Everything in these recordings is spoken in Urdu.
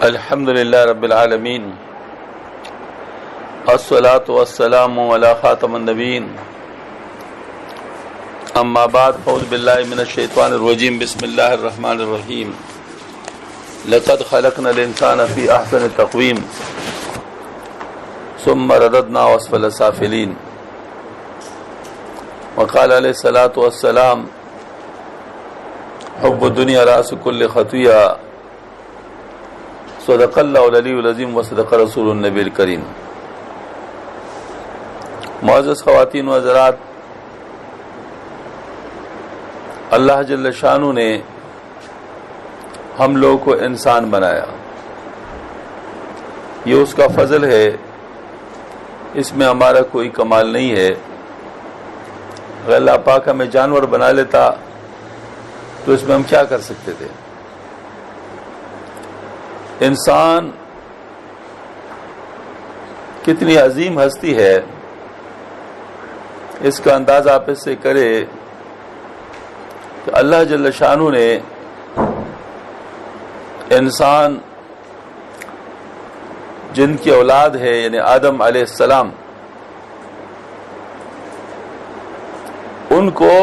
الحمد للہ رب العالمین الصلاۃ والسلام علی خاتم النبیین اما بعد فاعوذ باللہ من الشیطان الرجیم بسم اللہ الرحمن الرحیم لقد خلقنا الانسان فی احسن تقویم ثم رددناه اسفل سافلین وقال علیہ الصلاۃ والسلام حب الدنیا راس کل خطیہ صدق اللہ العلی العظیم و صدق رسول النبی الکریم۔ معزز خواتین و حضرات، اللہ جل شانہ نے ہم لوگوں کو انسان بنایا، یہ اس کا فضل ہے، اس میں ہمارا کوئی کمال نہیں ہے۔ اگر اللہ پاک ہمیں جانور بنا لیتا تو اس میں ہم کیا کر سکتے تھے؟ انسان کتنی عظیم ہستی ہے، اس کا اندازہ آپ اس سے کرے کہ اللہ جل شانہ نے انسان جن کی اولاد ہے یعنی آدم علیہ السلام، ان کو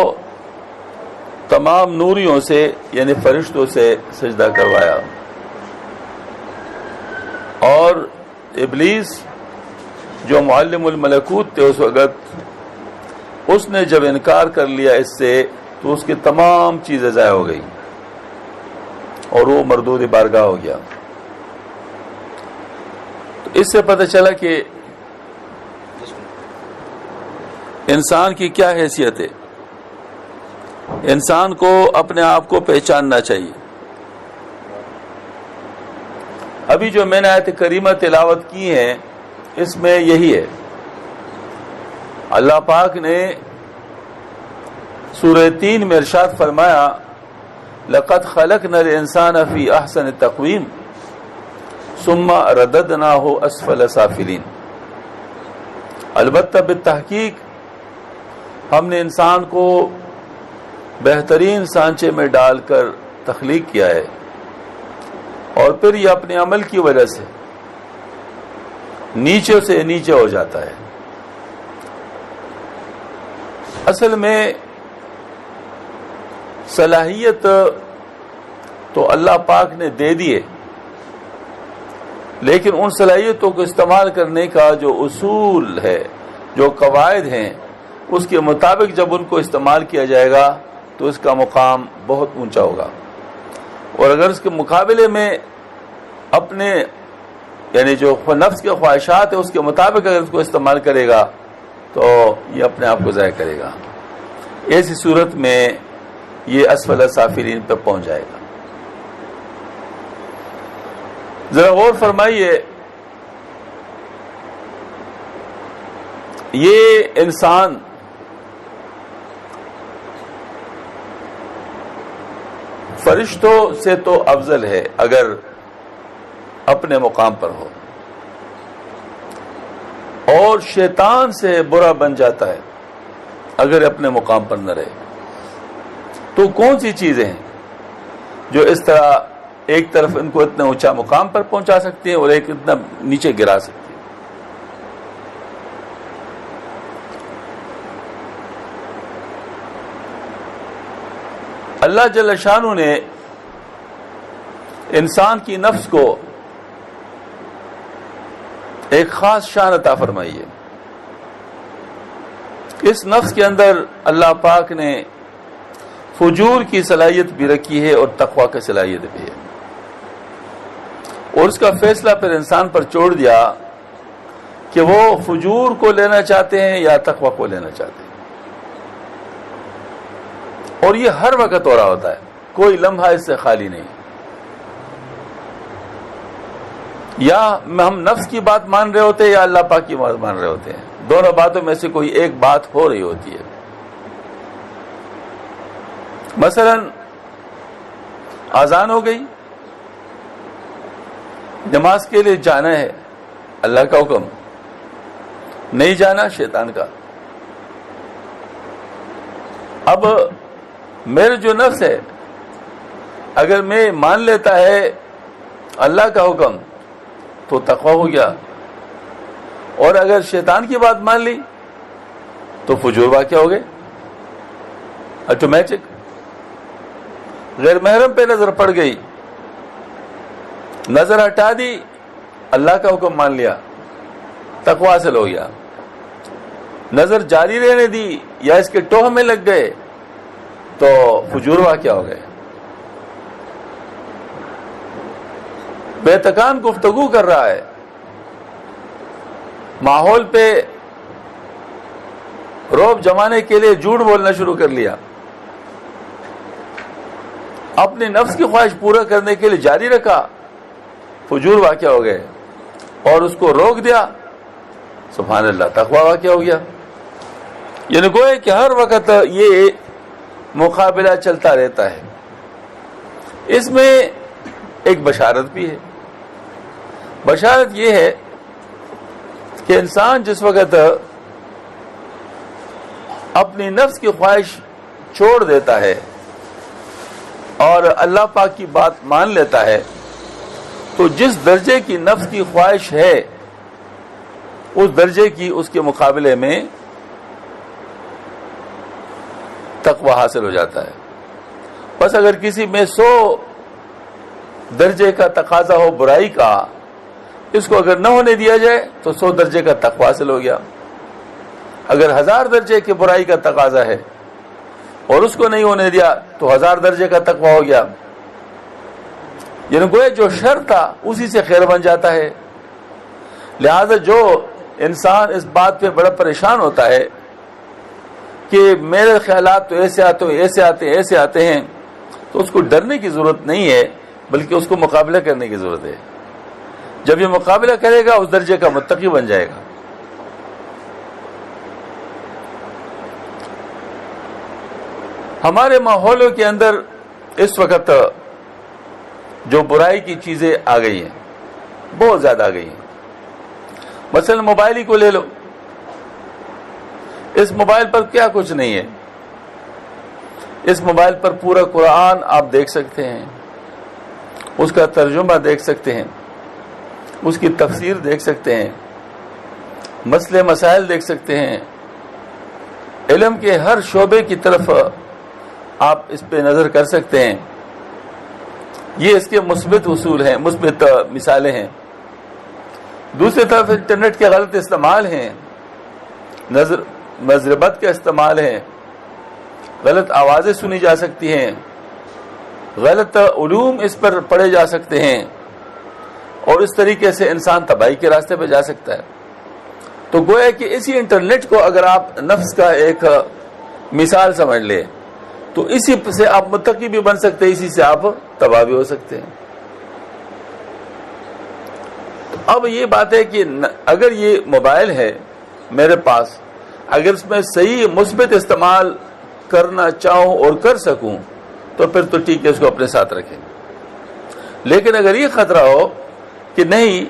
تمام نوریوں سے یعنی فرشتوں سے سجدہ کروایا، اور ابلیس جو معلم الملکوت تھے اس وقت، اس نے جب انکار کر لیا اس سے تو اس کی تمام چیزیں ضائع ہو گئی اور وہ مردود بارگاہ ہو گیا۔ تو اس سے پتہ چلا کہ انسان کی کیا حیثیت ہے۔ انسان کو اپنے آپ کو پہچاننا چاہیے۔ ابھی جو میں نے آیت کریمہ تلاوت کی ہیں اس میں یہی ہے۔ اللہ پاک نے سورہ 3 میں ارشاد فرمایا لقد خلقنا الانسان فی احسن تقویم ثم رددناہ اسفل سافلین۔ البتہ بالتحقیق ہم نے انسان کو بہترین سانچے میں ڈال کر تخلیق کیا ہے، اور پھر یہ اپنے عمل کی وجہ سے نیچے سے نیچے ہو جاتا ہے۔ اصل میں صلاحیت تو اللہ پاک نے دے دیے، لیکن ان صلاحیتوں کو استعمال کرنے کا جو اصول ہے، جو قواعد ہیں، اس کے مطابق جب ان کو استعمال کیا جائے گا تو اس کا مقام بہت اونچا ہوگا، اور اگر اس کے مقابلے میں اپنے یعنی جو نفس کے خواہشات ہے اس کے مطابق اگر اس کو استعمال کرے گا تو یہ اپنے آپ کو ضائع کرے گا۔ ایسی صورت میں یہ اسفل سافلین پہ پہنچ جائے گا۔ ذرا غور فرمائیے، یہ انسان فرشتوں سے تو افضل ہے اگر اپنے مقام پر ہو، اور شیطان سے برا بن جاتا ہے اگر اپنے مقام پر نہ رہے۔ تو کون سی چیزیں ہیں جو اس طرح ایک طرف ان کو اتنا اونچا مقام پر پہنچا سکتی ہیں اور ایک اتنا نیچے گرا سکتی ہیں؟ اللہ جل شانہ نے انسان کی نفس کو ایک خاص شان عطا فرمائی ہے۔ اس نفس کے اندر اللہ پاک نے فجور کی صلاحیت بھی رکھی ہے اور تقوی کی صلاحیت بھی ہے، اور اس کا فیصلہ پھر انسان پر چھوڑ دیا کہ وہ فجور کو لینا چاہتے ہیں یا تقوی کو لینا چاہتے ہیں، اور یہ ہر وقت ہو رہا ہوتا ہے، کوئی لمحہ اس سے خالی نہیں۔ یا ہم نفس کی بات مان رہے ہوتے ہیں یا اللہ پاک کی بات مان رہے ہوتے ہیں، دونوں باتوں میں سے کوئی ایک بات ہو رہی ہوتی ہے۔ مثلا اذان ہو گئی، نماز کے لیے جانا ہے، اللہ کا حکم، نہیں جانا شیطان کا۔ اب میرے جو نفس ہے اگر میں مان لیتا ہے اللہ کا حکم تو تقوی ہو گیا، اور اگر شیطان کی بات مان لی تو فجور واقع ہو گئے آٹومیٹک۔ غیر محرم پہ نظر پڑ گئی، نظر ہٹا دی، اللہ کا حکم مان لیا، تقوی حاصل ہو گیا۔ نظر جاری رہنے دی یا اس کے ٹوہ میں لگ گئے تو فجور واقع ہو گئے۔ بے تکان گفتگو کر رہا ہے، ماحول پہ رعب جمانے کے لیے جھوٹ بولنا شروع کر لیا، اپنے نفس کی خواہش پورا کرنے کے لیے جاری رکھا، فجور واقع ہو گئے، اور اس کو روک دیا، سبحان اللہ، تقوی واقع ہو گیا۔ یعنی گویا کہ ہر وقت یہ مقابلہ چلتا رہتا ہے۔ اس میں ایک بشارت بھی ہے، بشارت یہ ہے کہ انسان جس وقت اپنی نفس کی خواہش چھوڑ دیتا ہے اور اللہ پاک کی بات مان لیتا ہے تو جس درجے کی نفس کی خواہش ہے اس درجے کی اس کے مقابلے میں تقوی حاصل ہو جاتا ہے۔ بس اگر کسی میں 100 درجے کا تقاضا ہو برائی کا، اس کو اگر نہ ہونے دیا جائے تو 100 درجے کا تقوی حاصل ہو گیا۔ اگر 1000 درجے کی برائی کا تقاضا ہے اور اس کو نہیں ہونے دیا تو 1000 درجے کا تقوی ہو گیا۔ یعنی گویا جو شر تھا اسی سے خیر بن جاتا ہے۔ لہذا جو انسان اس بات پہ بڑا پریشان ہوتا ہے کہ میرے خیالات تو ایسے آتے ہیں تو اس کو ڈرنے کی ضرورت نہیں ہے، بلکہ اس کو مقابلہ کرنے کی ضرورت ہے۔ جب یہ مقابلہ کرے گا اس درجے کا متقی بن جائے گا۔ ہمارے ماحولوں کے اندر اس وقت جو برائی کی چیزیں آ گئی ہیں، بہت زیادہ آ گئی ہیں۔ مثلا موبائل ہی کو لے لو، اس موبائل پر کیا کچھ نہیں ہے۔ اس موبائل پر پورا قرآن آپ دیکھ سکتے ہیں، اس کا ترجمہ دیکھ سکتے ہیں، اس کی تفسیر دیکھ سکتے ہیں، مسئلے مسائل دیکھ سکتے ہیں، علم کے ہر شعبے کی طرف آپ اس پہ نظر کر سکتے ہیں۔ یہ اس کے مثبت اصول ہیں، مثبت مثالیں ہیں۔ دوسری طرف انٹرنیٹ کے غلط استعمال ہیں، مضربت کا استعمال ہے، غلط آوازیں سنی جا سکتی ہیں، غلط علوم اس پر پڑھے جا سکتے ہیں، اور اس طریقے سے انسان تباہی کے راستے پہ جا سکتا ہے۔ تو گویا کہ اسی انٹرنیٹ کو اگر آپ نفس کا ایک مثال سمجھ لیں تو اسی سے آپ متقی بھی بن سکتے ہیں، اسی سے آپ تباہ بھی ہو سکتے ہیں۔ تو اب یہ بات ہے کہ اگر یہ موبائل ہے میرے پاس، اگر اس میں صحیح مثبت استعمال کرنا چاہوں اور کر سکوں تو پھر تو ٹھیک ہے، اس کو اپنے ساتھ رکھیں۔ لیکن اگر یہ خطرہ ہو کہ نہیں،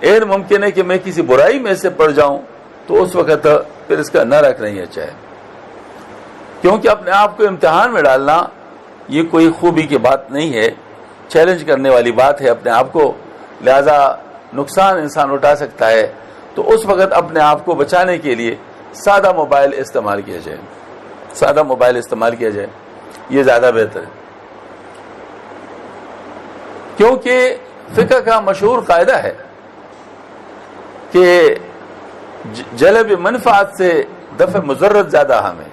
ایر ممکن ہے کہ میں کسی برائی میں سے پڑ جاؤں، تو اس وقت پھر اس کا نہ رکھنا ہی اچھا ہے، کیونکہ اپنے آپ کو امتحان میں ڈالنا یہ کوئی خوبی کی بات نہیں ہے، چیلنج کرنے والی بات ہے اپنے آپ کو۔ لہذا نقصان انسان اٹھا سکتا ہے، تو اس وقت اپنے آپ کو بچانے کے لیے سادہ موبائل استعمال کیا جائے، سادہ موبائل استعمال کیا جائے، یہ زیادہ بہتر ہے۔ کیونکہ فقہ کا مشہور قاعدہ ہے کہ جلب منفعت سے دفع مضرت زیادہ اہم ہے،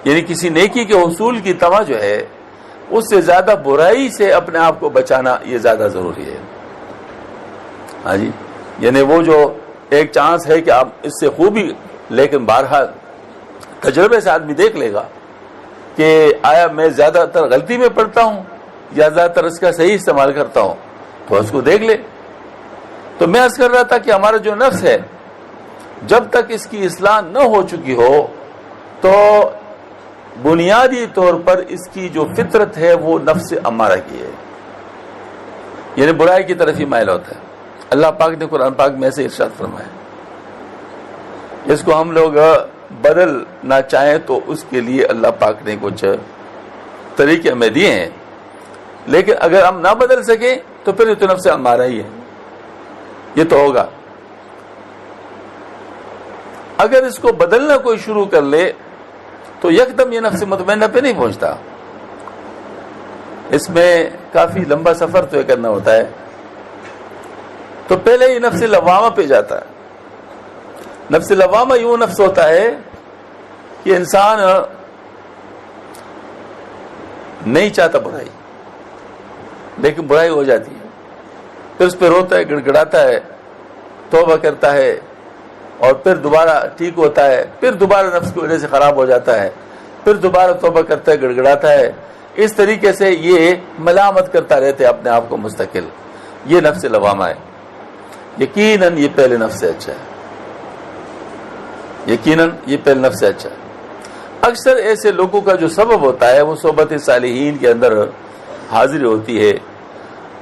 یعنی کسی نیکی کے حصول کی طمع جو ہے اس سے زیادہ برائی سے اپنے آپ کو بچانا یہ زیادہ ضروری ہے۔ ہاں جی، یعنی وہ جو ایک چانس ہے کہ آپ اس سے خوبی، لیکن بہرحال تجربے سے آدمی دیکھ لے گا کہ آیا میں زیادہ تر غلطی میں پڑتا ہوں یا زیادہ تر اس کا صحیح استعمال کرتا ہوں، تو اس کو دیکھ لے۔ تو میں عرض کر رہا تھا کہ ہمارا جو نفس ہے، جب تک اس کی اصلاح نہ ہو چکی ہو تو بنیادی طور پر اس کی جو فطرت ہے وہ نفس امارہ کی ہے، یعنی برائی کی طرف ہی مائل ہوتا ہے۔ اللہ پاک نے قرآن پاک میں سے ارشاد فرمایا، اس کو ہم لوگ بدلنا چاہیں تو اس کے لیے اللہ پاک نے کچھ طریقے ہمیں دیے ہیں، لیکن اگر ہم نہ بدل سکیں تو پھر یہ تو نفس امارہ ہی ہے، یہ تو ہوگا۔ اگر اس کو بدلنا کوئی شروع کر لے تو یکدم یہ نفس مطمئنہ پہ نہیں پہنچتا، اس میں کافی لمبا سفر طے کرنا ہوتا ہے۔ تو پہلے یہ نفس لوامہ پہ جاتا ہے۔ نفس لوامہ یوں نفس ہوتا ہے کہ انسان نہیں چاہتا برائی، لیکن برائی ہو جاتی ہے، پھر اس پہ روتا ہے، گڑ گڑاتا ہے، توبہ کرتا ہے، اور پھر دوبارہ ٹھیک ہوتا ہے، پھر دوبارہ نفس کی وجہ سے خراب ہو جاتا ہے، پھر دوبارہ توبہ کرتا ہے، گڑ گڑاتا ہے۔ اس طریقے سے یہ ملامت کرتا رہتے اپنے آپ کو مستقل۔ یہ نفس لوامہ ہے۔ یقیناً یہ پہلے نفس سے اچھا ہے، یقیناً یہ پہلے نفس سے اچھا ہے۔ اکثر ایسے لوگوں کا جو سبب ہوتا ہے وہ صحبت صالحین کے اندر حاضر ہوتی ہے۔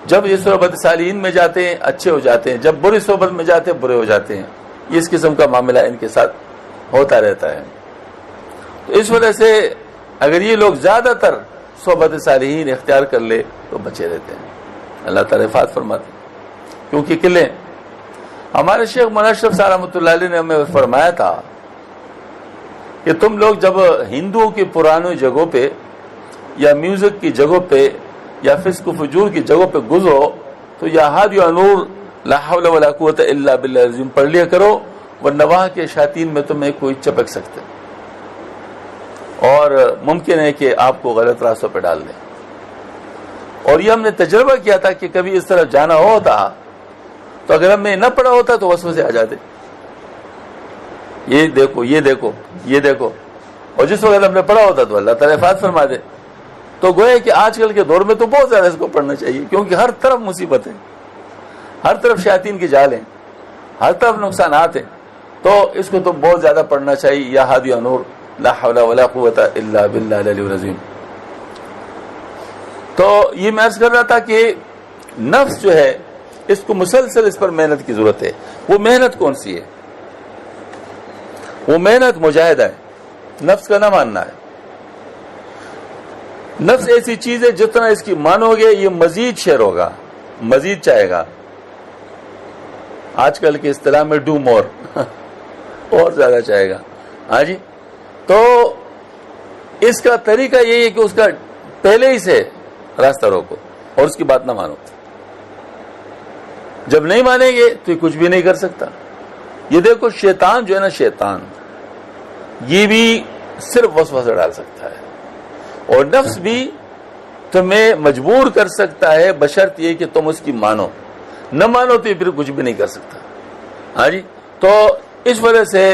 جب یہ صحبت صالحین میں جاتے ہیں اچھے ہو جاتے ہیں، جب بری صحبت میں جاتے ہیں برے ہو جاتے ہیں۔ یہ اس قسم کا معاملہ ان کے ساتھ ہوتا رہتا ہے۔ تو اس وجہ سے اگر یہ لوگ زیادہ تر صحبت صالحین اختیار کر لے تو بچے رہتے ہیں۔ اللہ تعالیٰ حفاظت فرماتے ہیں، کیونکہ قلعے ہمارے شیخ مولانا اشرف صاحب رحمۃ اللہ علیہ نے ہمیں فرمایا تھا کہ تم لوگ جب ہندوؤں کی پرانی جگہوں پہ یا میوزک کی جگہوں پہ یا فسق و فجور کی جگہوں پہ گزرو تو یا ہادی و نور لا حول ولا قوت الا باللہ العظیم پڑھ لیا کرو، ورنہ وہاں کے شیاطین میں تمہیں کوئی چپک سکتے اور ممکن ہے کہ آپ کو غلط راستوں پہ ڈال دیں۔ اور یہ ہم نے تجربہ کیا تھا کہ کبھی اس طرف جانا ہوتا تو اگر ہم نے نہ پڑھا ہوتا تو وسوسے آ جاتے، یہ دیکھو یہ دیکھو یہ دیکھو، اور جس وقت ہم نے پڑھا ہوتا تو اللہ تعالیٰ حفاظت فرما دے۔ تو گویا کہ آج کل کے دور میں تو بہت زیادہ اس کو پڑھنا چاہیے، کیونکہ ہر طرف مصیبت ہے، ہر طرف شیاطین کی جال ہیں، ہر طرف نقصانات ہیں، تو اس کو تو بہت زیادہ پڑھنا چاہیے۔ یا ہادی نور لا حول ولا قوت الا باللہ العلی العظیم۔ تو یہ میں عرض کر رہا تھا کہ نفس جو ہے اس کو مسلسل اس پر محنت کی ضرورت ہے۔ وہ محنت کون سی ہے؟ وہ محنت مجاہدہ ہے، نفس کا نہ ماننا ہے۔ نفس ایسی چیز ہے جتنا اس کی مانو گے یہ مزید شیر ہوگا، مزید چاہے گا۔ آج کل کی اصطلاح میں ڈو مور، اور زیادہ چاہے گا۔ ہاں جی، تو اس کا طریقہ یہی ہے کہ اس کا پہلے ہی سے راستہ روکو اور اس کی بات نہ مانو۔ جب نہیں مانیں گے تو یہ کچھ بھی نہیں کر سکتا۔ یہ دیکھو شیطان جو ہے نا، شیطان یہ بھی صرف وسوسہ ڈال سکتا ہے، اور نفس بھی تمہیں مجبور کر سکتا ہے بشرط یہ کہ تم اس کی مانو، نہ مانو تو یہ پھر کچھ بھی نہیں کر سکتا۔ ہاں جی، تو اس وجہ سے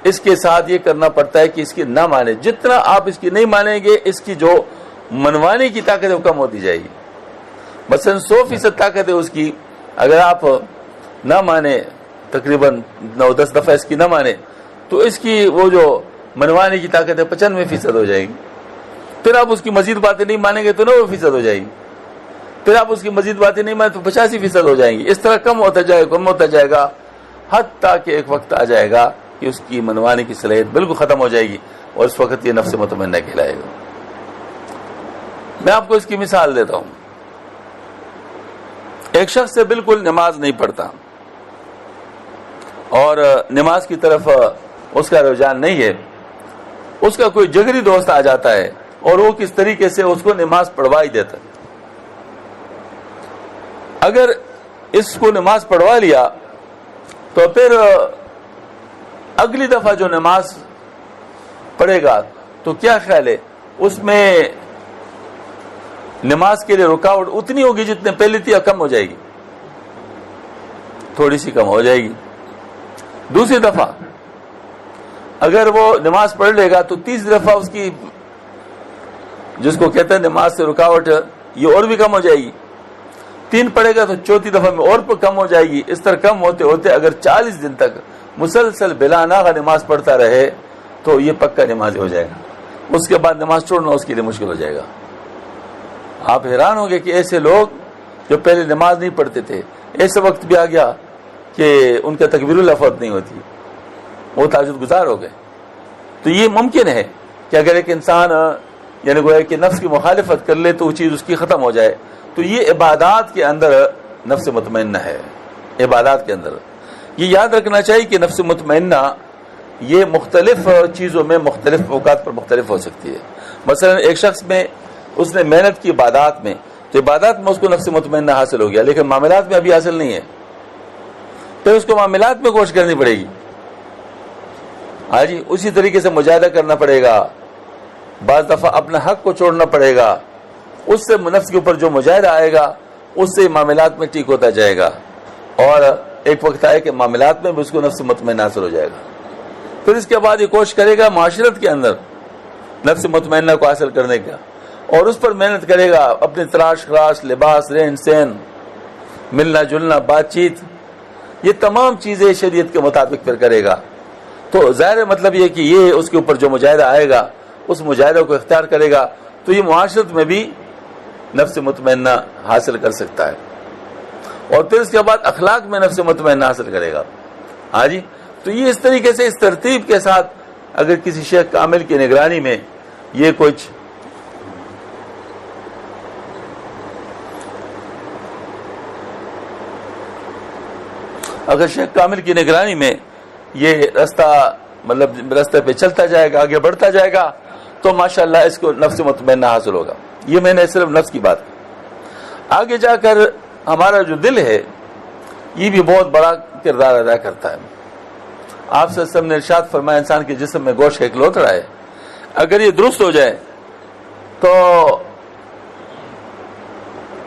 اس کے ساتھ یہ کرنا پڑتا ہے کہ اس کی نہ مانے۔ جتنا آپ اس کی نہیں مانیں گے اس کی جو منوانے کی طاقت ہے وہ کم ہوتی جائے گی۔ مثلا 100% طاقت ہے اس کی، اگر آپ نہ مانے تقریباً 9-10 دفعہ اس کی نہ مانے تو اس کی وہ جو منوانے کی طاقت ہے 95% ہو جائے گی۔ پھر آپ اس کی مزید باتیں نہیں مانیں گے تو 90% ہو جائے گی، پھر آپ اس کی مزید باتیں نہیں مانیں تو 85% ہو جائیں گی۔ اس طرح کم ہوتا جائے گا حتیٰ کہ ایک وقت آ جائے گا کہ اس کی منوانے کی صلاحیت بالکل ختم ہو جائے گی، اور اس وقت یہ نفس مطمئنہ کہلائے گا۔ میں آپ کو اس کی مثال دیتا ہوں۔ ایک شخص سے بالکل نماز نہیں پڑھتا اور نماز کی طرف اس کا رجحان نہیں ہے، اس کا کوئی جگری دوست آ جاتا ہے اور وہ کس طریقے سے اس کو نماز پڑھوا ہی دیتا ہے۔ اگر اس کو نماز پڑھوا لیا تو پھر اگلی دفعہ جو نماز پڑھے گا تو کیا خیال ہے، اس میں نماز کے لیے رکاوٹ اتنی ہوگی جتنے پہلے تھی یا کم ہو جائے گی؟ تھوڑی سی کم ہو جائے گی۔ دوسری دفعہ اگر وہ نماز پڑھ لے گا تو تیسری دفعہ اس کی جس کو کہتے ہیں نماز سے رکاوٹ یہ اور بھی کم ہو جائے گی۔ 3 پڑھے گا تو چوتھی دفعہ میں اور کم ہو جائے گی۔ اس طرح کم ہوتے ہوتے اگر 40 دن تک مسلسل بلا ناغہ نماز پڑھتا رہے تو یہ پکا نماز ہو جائے گا۔ اس کے بعد نماز چھوڑنا اس کے لیے مشکل ہو جائے گا۔ آپ حیران ہوں گے کہ ایسے لوگ جو پہلے نماز نہیں پڑھتے تھے، ایسے وقت بھی آ گیا کہ ان کا تکبیر الافت نہیں ہوتی، وہ تہجد گزار ہو گئے۔ تو یہ ممکن ہے کہ اگر ایک انسان یعنی گویا کہ نفس کی مخالفت کر لے تو وہ چیز اس کی ختم ہو جائے، تو یہ عبادات کے اندر نفس مطمئنہ ہے. عبادات کے اندر یہ یاد رکھنا چاہیے کہ نفس مطمئنہ یہ مختلف چیزوں میں مختلف اوقات پر مختلف ہو سکتی ہے. مثلا ایک شخص میں اس نے محنت کی عبادات میں، تو عبادات میں اس کو نفس مطمئنہ حاصل ہو گیا، لیکن معاملات میں ابھی حاصل نہیں ہے، پھر اس کو معاملات میں کوشش کرنی پڑے گی. ہاں جی، اسی طریقے سے مجاہدہ کرنا پڑے گا، بعض دفعہ اپنا حق کو چھوڑنا پڑے گا، اس سے نفس کے اوپر جو مجاہدہ آئے گا اس سے معاملات میں ٹھیک ہوتا جائے گا، اور ایک وقت آئے کہ معاملات میں بھی اس کو نفس مطمئنہ حاصل ہو جائے گا. پھر اس کے بعد یہ کوشش کرے گا معاشرت کے اندر نفس مطمئنہ کو حاصل کرنے کا، اور اس پر محنت کرے گا، اپنی تراش خراش، لباس، رہن سہن، ملنا جلنا، بات چیت، یہ تمام چیزیں شریعت کے مطابق پھر کرے گا. تو ظاہر مطلب یہ کہ یہ اس کے اوپر جو مجاہدہ آئے گا اس مجاہدہ کو اختیار کرے گا تو یہ معاشرت میں بھی نفس مطمئنہ حاصل کر سکتا ہے، اور پھر اس کے بعد اخلاق میں نفس مطمئنہ حاصل کرے گا. ہاں جی، تو یہ اس طریقے سے اس ترتیب کے ساتھ اگر کسی شیخ کامل کی نگرانی میں یہ کچھ شیخ کامل کی نگرانی میں یہ رستہ مطلب راستے پہ چلتا جائے گا، آگے بڑھتا جائے گا، تو ماشاءاللہ اس کو نفس مطمئنہ حاصل ہوگا. یہ میں نے صرف نفس کی بات کی. آگے جا کر ہمارا جو دل ہے یہ بھی بہت بڑا کردار ادا کرتا ہے. آپ صلی اللہ علیہ وسلم نے ارشاد فرمایا انسان کے جسم میں گوشت ایک لوتڑا ہے، اگر یہ درست ہو جائے تو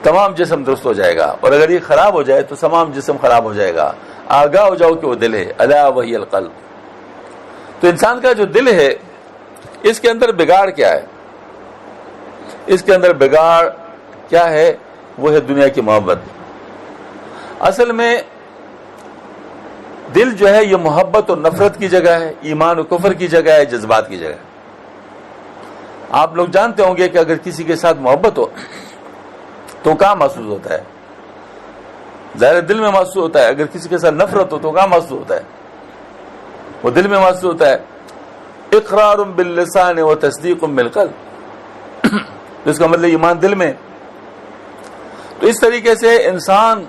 تمام جسم درست ہو جائے گا، اور اگر یہ خراب ہو جائے تو تمام جسم خراب ہو جائے گا. آگاہ ہو جاؤ کہ وہ دل ہے، الا وہی القلب. تو انسان کا جو دل ہے اس کے اندر بگاڑ کیا ہے؟ اس کے اندر بگاڑ کیا ہے؟ وہ ہے دنیا کی محبت. اصل میں دل جو ہے یہ محبت اور نفرت کی جگہ ہے، ایمان و کفر کی جگہ ہے، جذبات کی جگہ ہے. آپ لوگ جانتے ہوں گے کہ اگر کسی کے ساتھ محبت ہو تو کہاں محسوس ہوتا ہے؟ ظاہر دل میں محسوس ہوتا ہے. اگر کسی کے ساتھ نفرت ہو تو کہاں محسوس ہوتا ہے؟ وہ دل میں محسوس ہوتا ہے. اقرار باللسان و تصدیق بالقلب، اس کا مطلب ایمان دل میں. تو اس طریقے سے انسان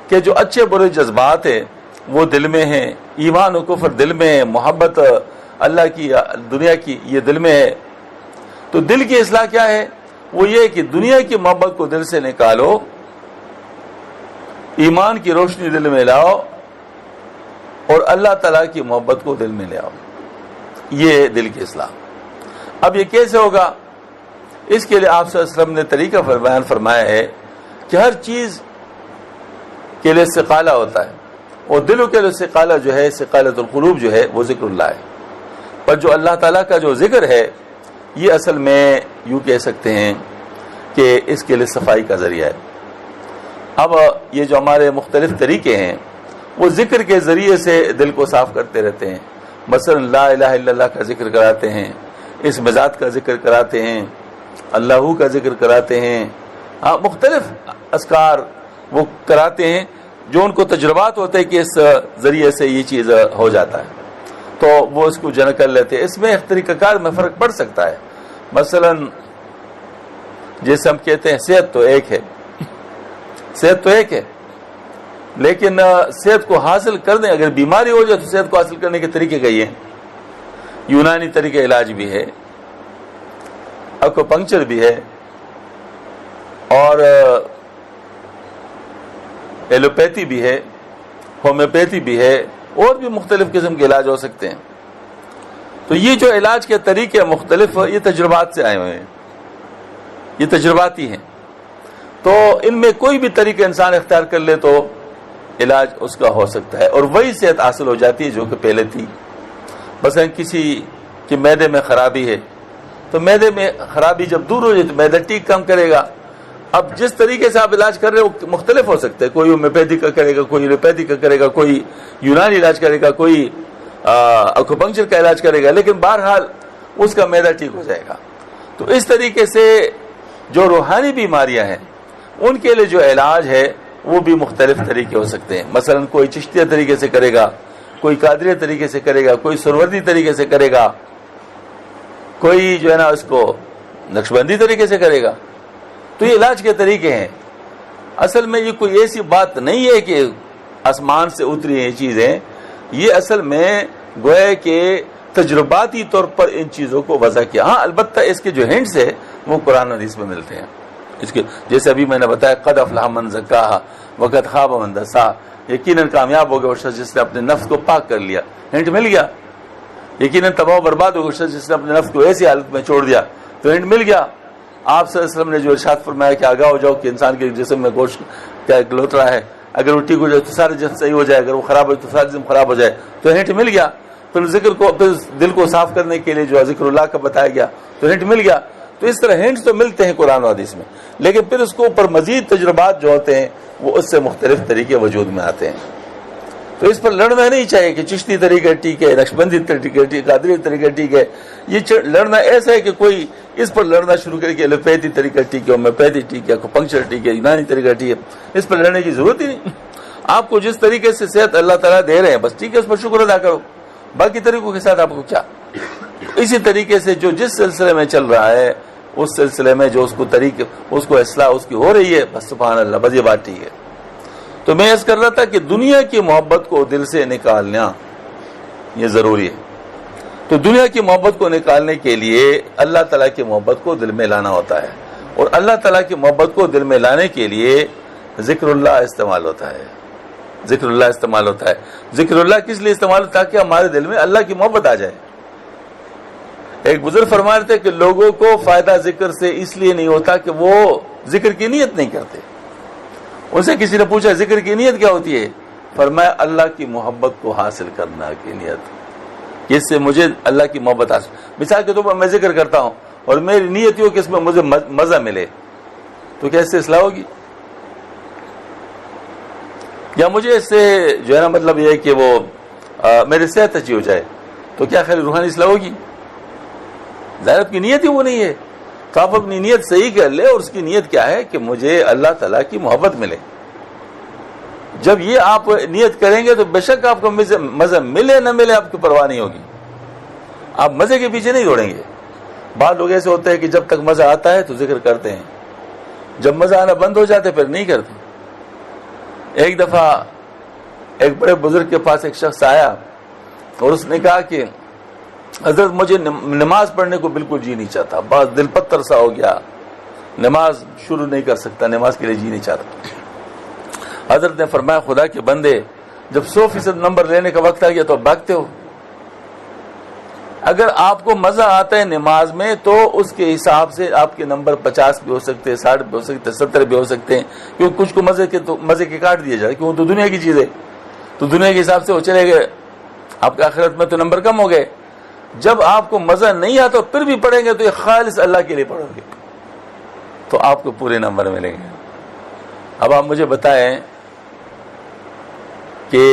کے جو اچھے برے جذبات ہیں وہ دل میں ہیں، ایمان و کفر دل میں ہے، محبت اللہ کی دنیا کی یہ دل میں ہے. تو دل کی اصلاح کیا ہے؟ وہ یہ کہ دنیا کی محبت کو دل سے نکالو، ایمان کی روشنی دل میں لاؤ، اور اللہ تعالیٰ کی محبت کو دل میں لے آؤ. یہ دل کی اصلاح. اب یہ کیسے ہوگا؟ اس کے لیے آپ صلی اللہ علیہ وسلم نے طریقہ بیان فرمایا ہے کہ ہر چیز کے لیے استقالہ ہوتا ہے، اور دلوں کے لیے استقالہ جو ہے، استقالۃ القلوب جو ہے وہ ذکر اللہ ہے. پر جو اللہ تعالیٰ کا جو ذکر ہے یہ اصل میں یوں کہہ سکتے ہیں کہ اس کے لیے صفائی کا ذریعہ ہے. اب یہ جو ہمارے مختلف طریقے ہیں وہ ذکر کے ذریعے سے دل کو صاف کرتے رہتے ہیں. مثلا لا الہ الا اللہ کا ذکر کراتے ہیں، اسم ذات کا ذکر کراتے ہیں، اللہ کا ذکر کراتے ہیں، مختلف اذکار وہ کراتے ہیں جو ان کو تجربات ہوتے ہیں کہ اس ذریعے سے یہ چیز ہو جاتا ہے، تو وہ اس کو جن کر لیتے ہیں. اس میں ایک طریقہ کار میں فرق پڑ سکتا ہے. مثلا جیسے ہم کہتے ہیں صحت تو ایک ہے، صحت تو ایک ہے، لیکن صحت کو حاصل کرنے اگر بیماری ہو جائے تو صحت کو حاصل کرنے کے طریقے کئی ہیں. یونانی طریقہ علاج بھی ہے، ایکوپنکچر بھی ہے، اور ایلوپیتھی بھی ہے، ہومیوپیتھی بھی ہے، اور بھی مختلف قسم کے علاج ہو سکتے ہیں. تو یہ جو علاج کے طریقے مختلف یہ تجربات سے آئے ہوئے ہیں، یہ تجرباتی ہیں. تو ان میں کوئی بھی طریقہ انسان اختیار کر لے تو علاج اس کا ہو سکتا ہے، اور وہی صحت حاصل ہو جاتی ہے جو کہ پہلے تھی. مثلا کسی کی معدے میں خرابی ہے تو معدے میں خرابی جب دور ہو جائے تو معدہ ٹھیک کام کرے گا. اب جس طریقے سے آپ علاج کر رہے ہیں وہ مختلف ہو سکتے ہیں. کوئی ہومیوپیتھی کا کرے گا، کوئی ایلوپیتھی کا کرے گا، کوئی یونانی علاج کرے گا، کوئی ایکوپنکچر کا علاج کرے گا، لیکن بہرحال اس کا معدہ ٹھیک ہو جائے گا. تو اس طریقے سے جو روحانی بیماریاں ہیں ان کے لیے جو علاج ہے وہ بھی مختلف طریقے ہو سکتے ہیں. مثلا کوئی چشتیہ طریقے سے کرے گا، کوئی قادریہ طریقے سے کرے گا، کوئی سروردی طریقے سے کرے گا، کوئی جو ہے نا اس کو نقشبندی طریقے سے کرے گا. تو یہ علاج کے طریقے ہیں. اصل میں یہ کوئی ایسی بات نہیں ہے کہ آسمان سے اتری ہیں یہ چیزیں، یہ اصل میں گویا کہ تجرباتی طور پر ان چیزوں کو وضع کیا. ہاں البتہ اس کے جو ہنٹس ہے وہ قرآن حدیث میں ملتے ہیں. اس کے جیسے ابھی میں نے بتایا قد افلح من زکاہا وقد خاب من دساہا، یقیناً کامیاب ہو گیا وہ شخص جس نے اپنے نفس کو پاک کر لیا. ہنٹ مل گیا. یقیناً تباہ و برباد ہو گیا شخص جس نے اپنے نفس کو ایسی حالت میں چھوڑ دیا. تو ہنٹ مل گیا. آپ صلی اللہ علیہ وسلم نے جو ارشاد فرمایا کہ آگاہ ہو جاؤ کہ انسان کے جسم میں گوشت کا ایک لوتڑا ہے، اگر وہ ٹھیک ہو جائے تو سارا جسم صحیح ہو جائے، اگر وہ خراب ہو جائے تو سارا جسم خراب ہو جائے. تو ہنٹ مل گیا. پھر ذکر کو پھر دل کو صاف کرنے کے لیے جو ذکر اللہ کا بتایا گیا تو ہنٹ مل گیا. تو اس طرح ہنٹس تو ملتے ہیں قرآن و حدیث میں، لیکن پھر اس کو اوپر مزید تجربات جو ہوتے ہیں وہ اس سے مختلف طریقے وجود میں آتے ہیں. تو اس پر لڑنا نہیں چاہیے کہ چشتی طریقہ ٹھیک ہے، نقشبندی طریقہ ٹھیک، قادری طریقہ ٹھیک ہے. یہ لڑنا ایسا ہے کہ کوئی اس پر لڑنا شروع کرے کہ الوپیتھی طریقہ ٹھیک ہے، ہومیوپیتھی ٹھیک ہے، پنکچر ٹھیک ہے، یونانی طریقہ ٹھیک ہے. اس پر لڑنے کی ضرورت ہی نہیں. آپ کو جس طریقے سے صحت اللہ تعالیٰ دے رہے ہیں بس ٹھیک ہے، اس پر شکر ادا کرو. باقی طریقوں کے ساتھ آپ کو کیا. اسی طریقے سے جو جس سلسلے میں چل رہا ہے اس سلسلے میں جو اس کو طریقے اس کو اصلاح اس کی ہو رہی ہے بس سبحان اللہ، بس یہ بات ٹھیک ہے. تو میں اس کر رہا تھا کہ دنیا کی محبت کو دل سے نکالنا یہ ضروری ہے. تو دنیا کی محبت کو نکالنے کے لیے اللہ تعالیٰ کی محبت کو دل میں لانا ہوتا ہے، اور اللہ تعالیٰ کی محبت کو دل میں لانے کے لیے ذکر اللہ استعمال ہوتا ہے. ذکر اللہ استعمال ہوتا ہے. ذکر اللہ کس لیے استعمال ہوتا ہے؟ تاکہ ہمارے دل میں اللہ کی محبت آ جائے. ایک بزرگ فرما رہے تھے کہ لوگوں کو فائدہ ذکر سے اس لیے نہیں ہوتا کہ وہ ذکر کی نیت نہیں کرتے. ان سے کسی نے پوچھا ذکر کی نیت کیا ہوتی ہے؟ فرمایا اللہ کی محبت کو حاصل کرنا کی نیت، اس سے مجھے اللہ کی محبت حاصل. مثال کے طور پر میں ذکر کرتا ہوں اور میری نیت یہ ہو کہ اس میں مجھے مزہ ملے، تو کیا اس سے اصلاح ہوگی؟ یا مجھے اس سے جو ہے نا مطلب یہ ہے کہ وہ میری صحت اچھی ہو جائے، تو کیا خیر روحانی اصلاح ہوگی؟ ظاہر کی نیت ہی وہ نہیں ہے. تو آپ اپنی نیت صحیح کر لے، اور اس کی نیت کیا ہے کہ مجھے اللہ تعالیٰ کی محبت ملے. جب یہ آپ نیت کریں گے تو بے شک آپ کو مزہ ملے نہ ملے آپ کی پرواہ نہیں ہوگی. آپ مزے کے پیچھے نہیں دوڑیں گے. بعض لوگ ایسے ہوتے ہیں کہ جب تک مزہ آتا ہے تو ذکر کرتے ہیں، جب مزہ آنا بند ہو جاتے پھر نہیں کرتے. ایک دفعہ ایک بڑے بزرگ کے پاس ایک شخص آیا اور اس نے کہا کہ حضرت مجھے نماز پڑھنے کو بالکل جی نہیں چاہتا، بس دل پتھر سا ہو گیا، نماز شروع نہیں کر سکتا، نماز کے لیے جی نہیں چاہتا. حضرت نے فرمایا خدا کے بندے، جب 100% نمبر لینے کا وقت آ گیا تو آپ بھاگتے ہو. اگر آپ کو مزہ آتا ہے نماز میں تو اس کے حساب سے آپ کے نمبر 50 بھی ہو سکتے ہیں، 60 بھی ہو سکتے ہیں، 70 بھی ہو سکتے ہیں، کیونکہ کچھ کو مزے کے کاٹ دیے جائے، کیوں تو دنیا کی چیز ہے. تو دنیا کے حساب سے وہ چلے گئے، آپ کے آخرت میں تو نمبر کم ہو گئے. جب آپ کو مزہ نہیں آتا پھر بھی پڑھیں گے تو یہ خالص اللہ کے لیے پڑھو گے تو آپ کو پورے نمبر ملیں گے. اب آپ مجھے بتائیں کہ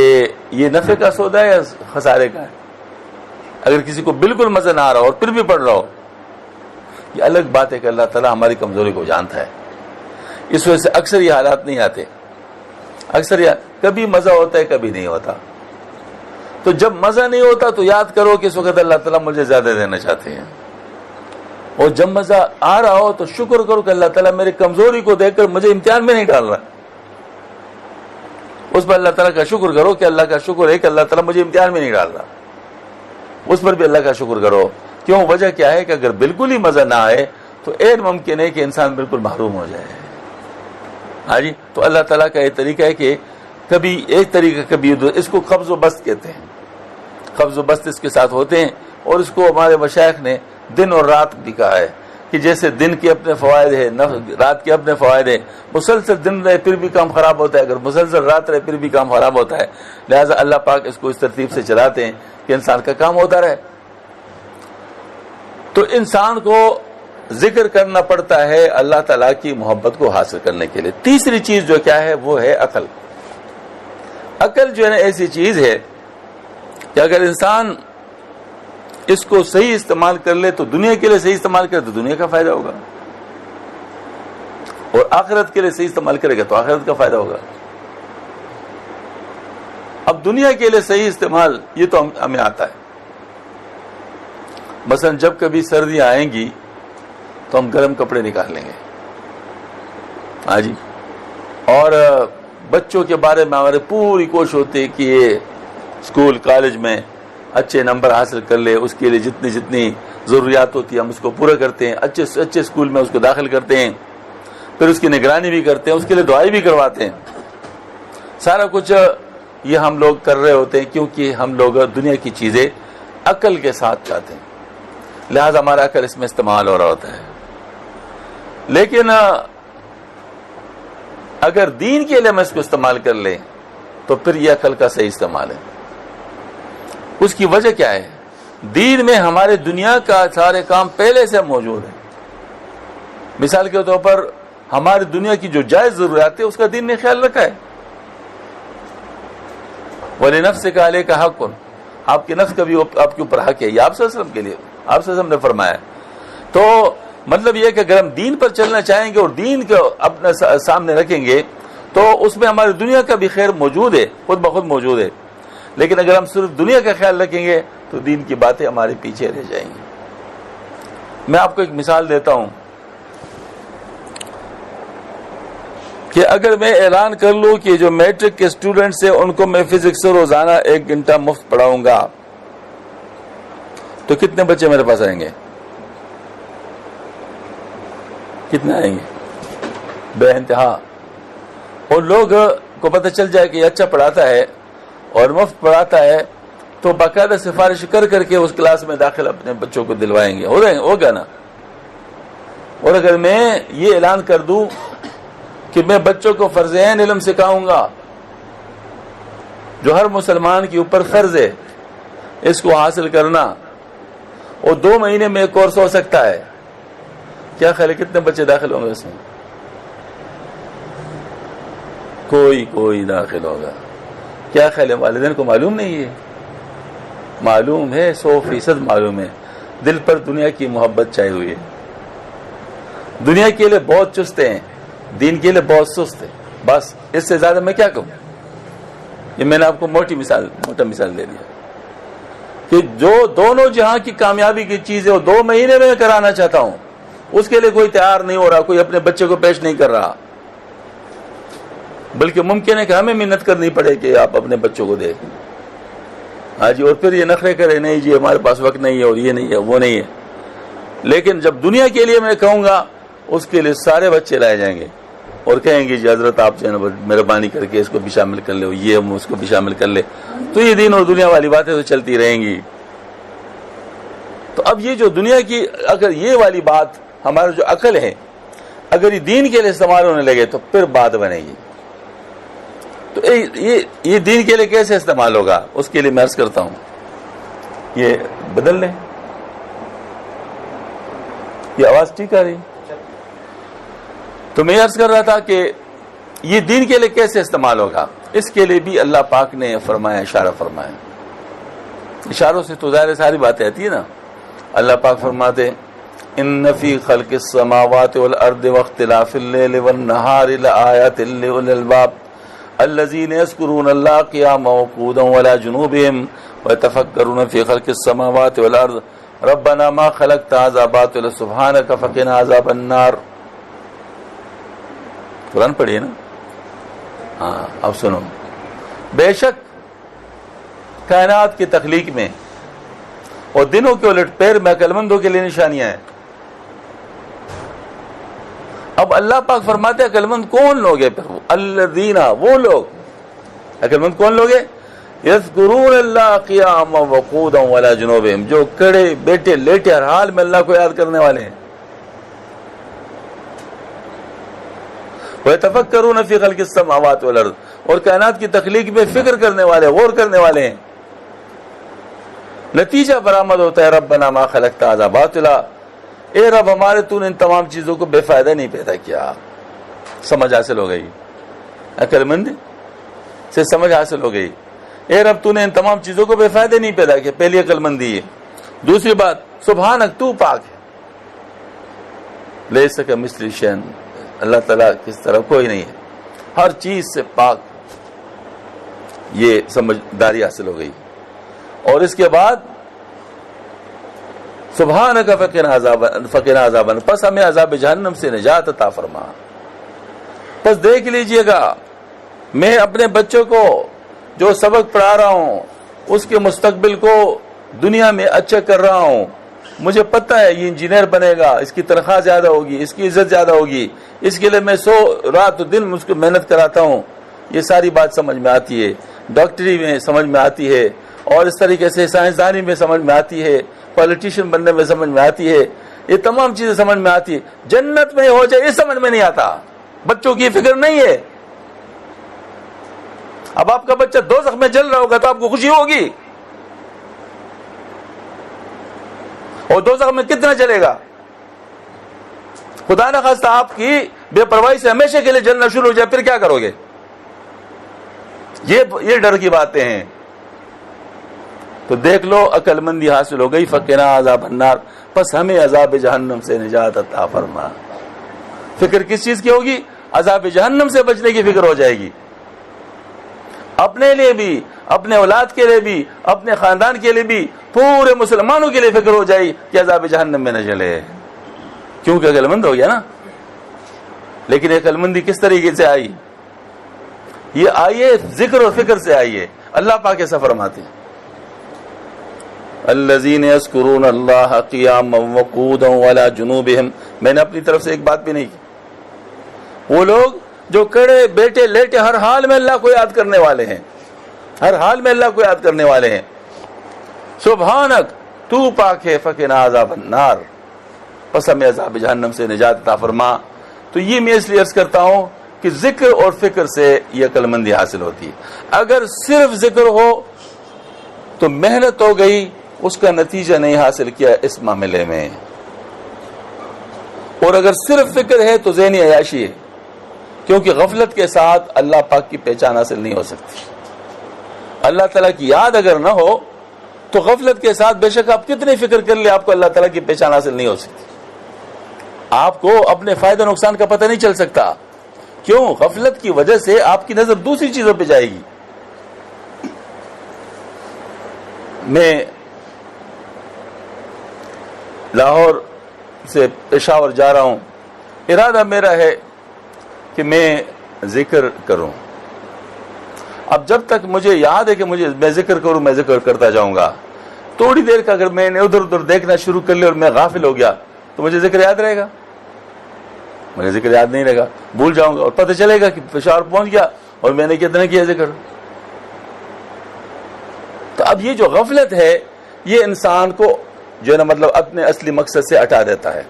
یہ نفع کا سودا ہے یا خسارے کا ہے؟ اگر کسی کو بالکل مزہ نہ آ رہا ہو اور پھر بھی پڑھ رہا ہو، یہ الگ بات ہے کہ اللہ تعالیٰ ہماری کمزوری کو جانتا ہے. اس وجہ سے اکثر یہ حالات نہیں آتے. اکثر کبھی مزہ ہوتا ہے کبھی نہیں ہوتا. تو جب مزہ نہیں ہوتا تو یاد کرو کہ اس وقت اللہ تعالیٰ مجھے زیادہ دینا چاہتے ہیں، اور جب مزہ آ رہا ہو تو شکر کرو کہ اللہ تعالیٰ میری کمزوری کو دیکھ کر مجھے امتحان میں نہیں ڈال رہا. اس پر اللہ تعالیٰ کا شکر کرو کہ اللہ کا شکر ہے کہ اللہ تعالیٰ مجھے امتحان میں نہیں ڈال رہا. اس پر بھی اللہ کا شکر کرو. کیوں؟ وجہ کیا ہے کہ اگر بالکل ہی مزہ نہ آئے تو ایک ممکن ہے کہ انسان بالکل محروم ہو جائے. ہاں جی. تو اللہ تعالیٰ کا یہ طریقہ ہے کہ کبھی ایک طریقہ کبھی اس کو قبض و بست کہتے ہیں. قبض و بست اس کے ساتھ ہوتے ہیں، اور اس کو ہمارے مشائخ نے دن اور رات بھی کہا ہے کہ جیسے دن کے اپنے فوائد ہیں رات کے اپنے فوائد ہیں. مسلسل دن رہے پھر بھی کام خراب ہوتا ہے، اگر مسلسل رات رہے پھر بھی کام خراب ہوتا ہے. لہٰذا اللہ پاک اس کو اس ترتیب سے چلاتے ہیں کہ انسان کا کام ہوتا رہے. تو انسان کو ذکر کرنا پڑتا ہے اللہ تعالیٰ کی محبت کو حاصل کرنے کے لیے. تیسری چیز جو کیا ہے وہ ہے عقل. عقل جو ہے نا ایسی چیز ہے کہ اگر انسان اس کو صحیح استعمال کر لے تو دنیا کے لیے صحیح استعمال کرے تو دنیا کا فائدہ ہوگا، اور آخرت کے لیے صحیح استعمال کرے گا تو آخرت کا فائدہ ہوگا. اب دنیا کے لیے صحیح استعمال یہ تو ہمیں آتا ہے. مثلا جب کبھی سردیاں آئیں گی تو ہم گرم کپڑے نکال لیں گے. ہاں جی. اور بچوں کے بارے میں ہمارے پوری کوشش ہوتی ہے کہ یہ اسکول کالج میں اچھے نمبر حاصل کر لے، اس کے لیے جتنی ضروریات ہوتی ہے ہم اس کو پورا کرتے ہیں، اچھے اسکول میں اس کو داخل کرتے ہیں، پھر اس کی نگرانی بھی کرتے ہیں، اس کے لیے دعائیں بھی کرواتے ہیں. سارا کچھ یہ ہم لوگ کر رہے ہوتے ہیں کیونکہ ہم لوگ دنیا کی چیزیں عقل کے ساتھ چاہتے ہیں، لہذا ہمارا عقل اس میں استعمال ہو رہا ہوتا ہے. لیکن اگر دین کے لیے ہم اس کو استعمال کر لیں تو پھر یہ عقل کا صحیح استعمال ہے. اس کی وجہ کیا ہے؟ دین میں ہمارے دنیا کا سارے کام پہلے سے موجود ہیں. مثال کے طور پر ہماری دنیا کی جو جائز ضروریات ہے اس کا دین نے خیال رکھا ہے. وَلِنَفْسِكَ عَلَيْكَ حَقٌّ، آپ کے نفس کا بھی آپ کے اوپر حق ہے. یہ آپ صلی اللہ علیہ وسلم کے لیے آپ صلی اللہ علیہ وسلم نے فرمایا. تو مطلب یہ کہ اگر ہم دین پر چلنا چاہیں گے اور دین کو اپنے سامنے رکھیں گے تو اس میں ہماری دنیا کا بھی خیر موجود ہے، خود بخود موجود ہے. لیکن اگر ہم صرف دنیا کا خیال رکھیں گے تو دین کی باتیں ہمارے پیچھے رہ جائیں گی. میں آپ کو ایک مثال دیتا ہوں کہ اگر میں اعلان کر لوں کہ جو میٹرک کے اسٹوڈنٹس ہیں ان کو میں فزکس سے روزانہ 1 گھنٹہ مفت پڑھاؤں گا تو کتنے بچے میرے پاس آئیں گے؟ کتنے آئیں گے؟ بے انتہا. اور لوگ کو پتہ چل جائے کہ یہ اچھا پڑھاتا ہے اور مفت پڑھاتا ہے تو باقاعدہ سفارش کر کر کے اس کلاس میں داخل اپنے بچوں کو دلوائیں گے. ہوگا نا؟ اور اگر میں یہ اعلان کر دوں کہ میں بچوں کو فرض عین علم سکھاؤں گا جو ہر مسلمان کے اوپر فرض ہے اس کو حاصل کرنا، اور 2 مہینے میں ایک کورس ہو سکتا ہے، کیا خیال ہے کتنے بچے داخل ہوں گے اس میں؟ کوئی داخل ہوگا. کیا خیال ہے؟ والدین کو معلوم نہیں ہے؟ معلوم ہے، 100% معلوم ہے. دل پر دنیا کی محبت چھائی ہوئی ہے. دنیا کے لیے بہت چست ہیں، دین کے لیے بہت سست ہے. بس اس سے زیادہ میں کیا کہوں؟ یہ میں نے آپ کو موٹا مثال دے دیا کہ جو دونوں جہاں کی کامیابی کی چیز ہے وہ 2 مہینے میں کرانا چاہتا ہوں، اس کے لیے کوئی تیار نہیں ہو رہا، کوئی اپنے بچے کو پیش نہیں کر رہا. بلکہ ممکن ہے کہ ہمیں محنت کرنی پڑے کہ آپ اپنے بچوں کو دیں. ہاں جی، اور پھر یہ نخرے کرے نہیں جی ہمارے پاس وقت نہیں ہے اور یہ نہیں ہے وہ نہیں ہے. لیکن جب دنیا کے لیے میں کہوں گا اس کے لیے سارے بچے لائے جائیں گے اور کہیں گے جی حضرت آپ جو ہے مہربانی کر کے اس کو بھی شامل کر لے، یہ اس کو بھی شامل کر لے. تو یہ دین اور دنیا والی باتیں تو چلتی رہیں گی. تو اب یہ جو دنیا کی اگر یہ والی بات ہمارا جو عقل ہے اگر یہ دین کے لیے استعمال ہونے لگے تو پھر بات بنے گی. تو یہ دین کے لیے کیسے استعمال ہوگا اس کے لیے میں عرض کرتا ہوں. یہ بدل لیں، یہ آواز ٹھیک آ رہی؟ تو میں عرض کر رہا تھا کہ یہ دین کے لیے کیسے استعمال ہوگا، اس کے لیے بھی اللہ پاک نے فرمایا، اشارہ فرمایا. اشاروں سے تو ظاہر ساری باتیں آتی ہیں نا. اللہ پاک فرماتے ان فی خلق السماوات والارض واختلاف اللیل والنہار لآیات لأولی الالباب الذین یذکرون اللہ قیاما وقعودا وعلی جنوبہم ویتفکرون فی خلق السماوات والارض ربنا ما خلقت ھذا باطلا سبحانک فقنا عذاب النار. قرآن پڑھیے نا. ہاں اب سنو، بے شک کائنات کی تخلیق میں اور دنوں کے الٹ پیر میں عقل مندوں کے لیے نشانیاں ہیں. اب اللہ پاک فرماتے ہیں عقل مند کون لوگ ہیں؟ پھر الذین، وہ لوگ عقل مند کون لوگ ہیں؟ یذکرون اللہ قیاما وقعودا وعلی جنوبہم، جو کھڑے بیٹھے لیٹے ہر حال میں اللہ کو یاد کرنے والے ہیں. وَيَتَفَكَّرُونَ فِي خَلْقِ السَّمَاوَاتِ وَالْأَرْضِ، اور کائنات کی تخلیق میں فکر کرنے والے، غور کرنے والے ہیں. نتیجہ برآمد ہوتا ہے ربنا ما خلقت ھذا باطلا، اے رب ہمارے تو نے ان تمام چیزوں کو بے فائدہ نہیں پیدا کیا. سمجھ حاصل ہو گئی، عقل مند سے سمجھ حاصل ہو گئی. اے رب تو نے ان تمام چیزوں کو بے فائدہ نہیں پیدا کیا، پہلی عقل مندی ہے. دوسری بات سبحانک، تو پاک ہے. لیس کمثلہ شیء، اللہ تعالیٰ کس طرح کوئی نہیں ہے، ہر چیز سے پاک. یہ سمجھداری حاصل ہو گئی. اور اس کے بعد سبحانک فقنا عذاب، پس ہمیں عذاب جہنم سے نجات عطا فرما. بس دیکھ لیجئے گا، میں اپنے بچوں کو جو سبق پڑھا رہا ہوں اس کے مستقبل کو دنیا میں اچھا کر رہا ہوں، مجھے پتہ ہے یہ انجینئر بنے گا، اس کی تنخواہ زیادہ ہوگی، اس کی عزت زیادہ ہوگی، اس کے لیے میں رات و دن اس کو محنت کراتا ہوں، یہ ساری بات سمجھ میں آتی ہے، ڈاکٹری میں سمجھ میں آتی ہے، اور اس طریقے سے سائنسدانی میں سمجھ میں آتی ہے، پولیٹیشین بننے میں سمجھ میں آتی ہے، یہ تمام چیزیں سمجھ میں آتی ہے۔ جنت میں ہو جائے یہ سمجھ میں نہیں آتا، بچوں کی فکر نہیں ہے۔ اب آپ کا بچہ دوزخ میں جل رہا ہوگا تو آپ کو خوشی ہوگی، اور دوزخ میں کتنا جلے گا؟ خدا نہ خواستہ آپ کی بے پرواہی سے ہمیشہ کے لیے جلنا شروع ہو جائے، پھر کیا کرو گے؟ یہ ڈر کی باتیں ہیں۔ تو دیکھ لو عقل مندی حاصل ہو گئی، فقنا عذاب النار، پس ہمیں عذاب جہنم سے نجات عطا فرما۔ فکر کس چیز کی ہوگی؟ عذاب جہنم سے بچنے کی فکر ہو جائے گی، اپنے لیے بھی، اپنے اولاد کے لیے بھی، اپنے خاندان کے لیے بھی، پورے مسلمانوں کے لیے فکر ہو جائے کہ عذاب جہنم میں نہ جلے، کیونکہ عقل مند ہو گیا نا۔ لیکن عقل مندی کس طریقے سے آئی؟ یہ آئیے ذکر و فکر سے آئیے۔ اللہ پاک ایسا فرماتے ہیں، الذین یذکرون اللہ قیاما وقعودا وعلی جنوبہم۔ میں نے اپنی طرف سے ایک بات بھی نہیں کی۔ وہ لوگ جو کھڑے بیٹھے لیٹے ہر حال میں اللہ کو یاد کرنے والے ہیں، ہر حال میں اللہ کو یاد کرنے والے ہیں۔ سبحانک، تو پاک ہے، فقنا عذاب النار، پس ہمیں عذاب جہنم سے نجات عطا فرما۔ تو یہ میں اس لیے عرض کرتا ہوں کہ ذکر اور فکر سے یہ عقل مندی حاصل ہوتی ہے۔ اگر صرف ذکر ہو تو محنت ہو گئی، اس کا نتیجہ نہیں حاصل کیا اس معاملے میں، اور اگر صرف فکر ہے تو ذہنی عیاشی ہے، کیونکہ غفلت کے ساتھ اللہ پاک کی پہچان حاصل نہیں ہو سکتی۔ اللہ تعالیٰ کی یاد اگر نہ ہو تو غفلت کے ساتھ بے شک آپ کتنی فکر کر لیں، آپ کو اللہ تعالیٰ کی پہچان حاصل نہیں ہو سکتی۔ آپ کو اپنے فائدہ نقصان کا پتہ نہیں چل سکتا، کیوں؟ غفلت کی وجہ سے آپ کی نظر دوسری چیزوں پہ جائے گی۔ میں لاہور سے پشاور جا رہا ہوں، ارادہ میرا ہے کہ میں ذکر کروں۔ اب جب تک مجھے یاد ہے کہ میں ذکر کروں، میں ذکر کرتا جاؤں گا۔ تھوڑی دیر کا اگر میں نے ادھر ادھر دیکھنا شروع کر لیا اور میں غافل ہو گیا تو مجھے ذکر یاد رہے گا؟ مجھے ذکر یاد نہیں رہے گا، بھول جاؤں گا، اور پتہ چلے گا کہ پشاور پہنچ گیا اور میں نے کتنا کیا ذکر۔ تو اب یہ جو غفلت ہے یہ انسان کو جو ہے نا مطلب اپنے اصلی مقصد سے ہٹا دیتا ہے۔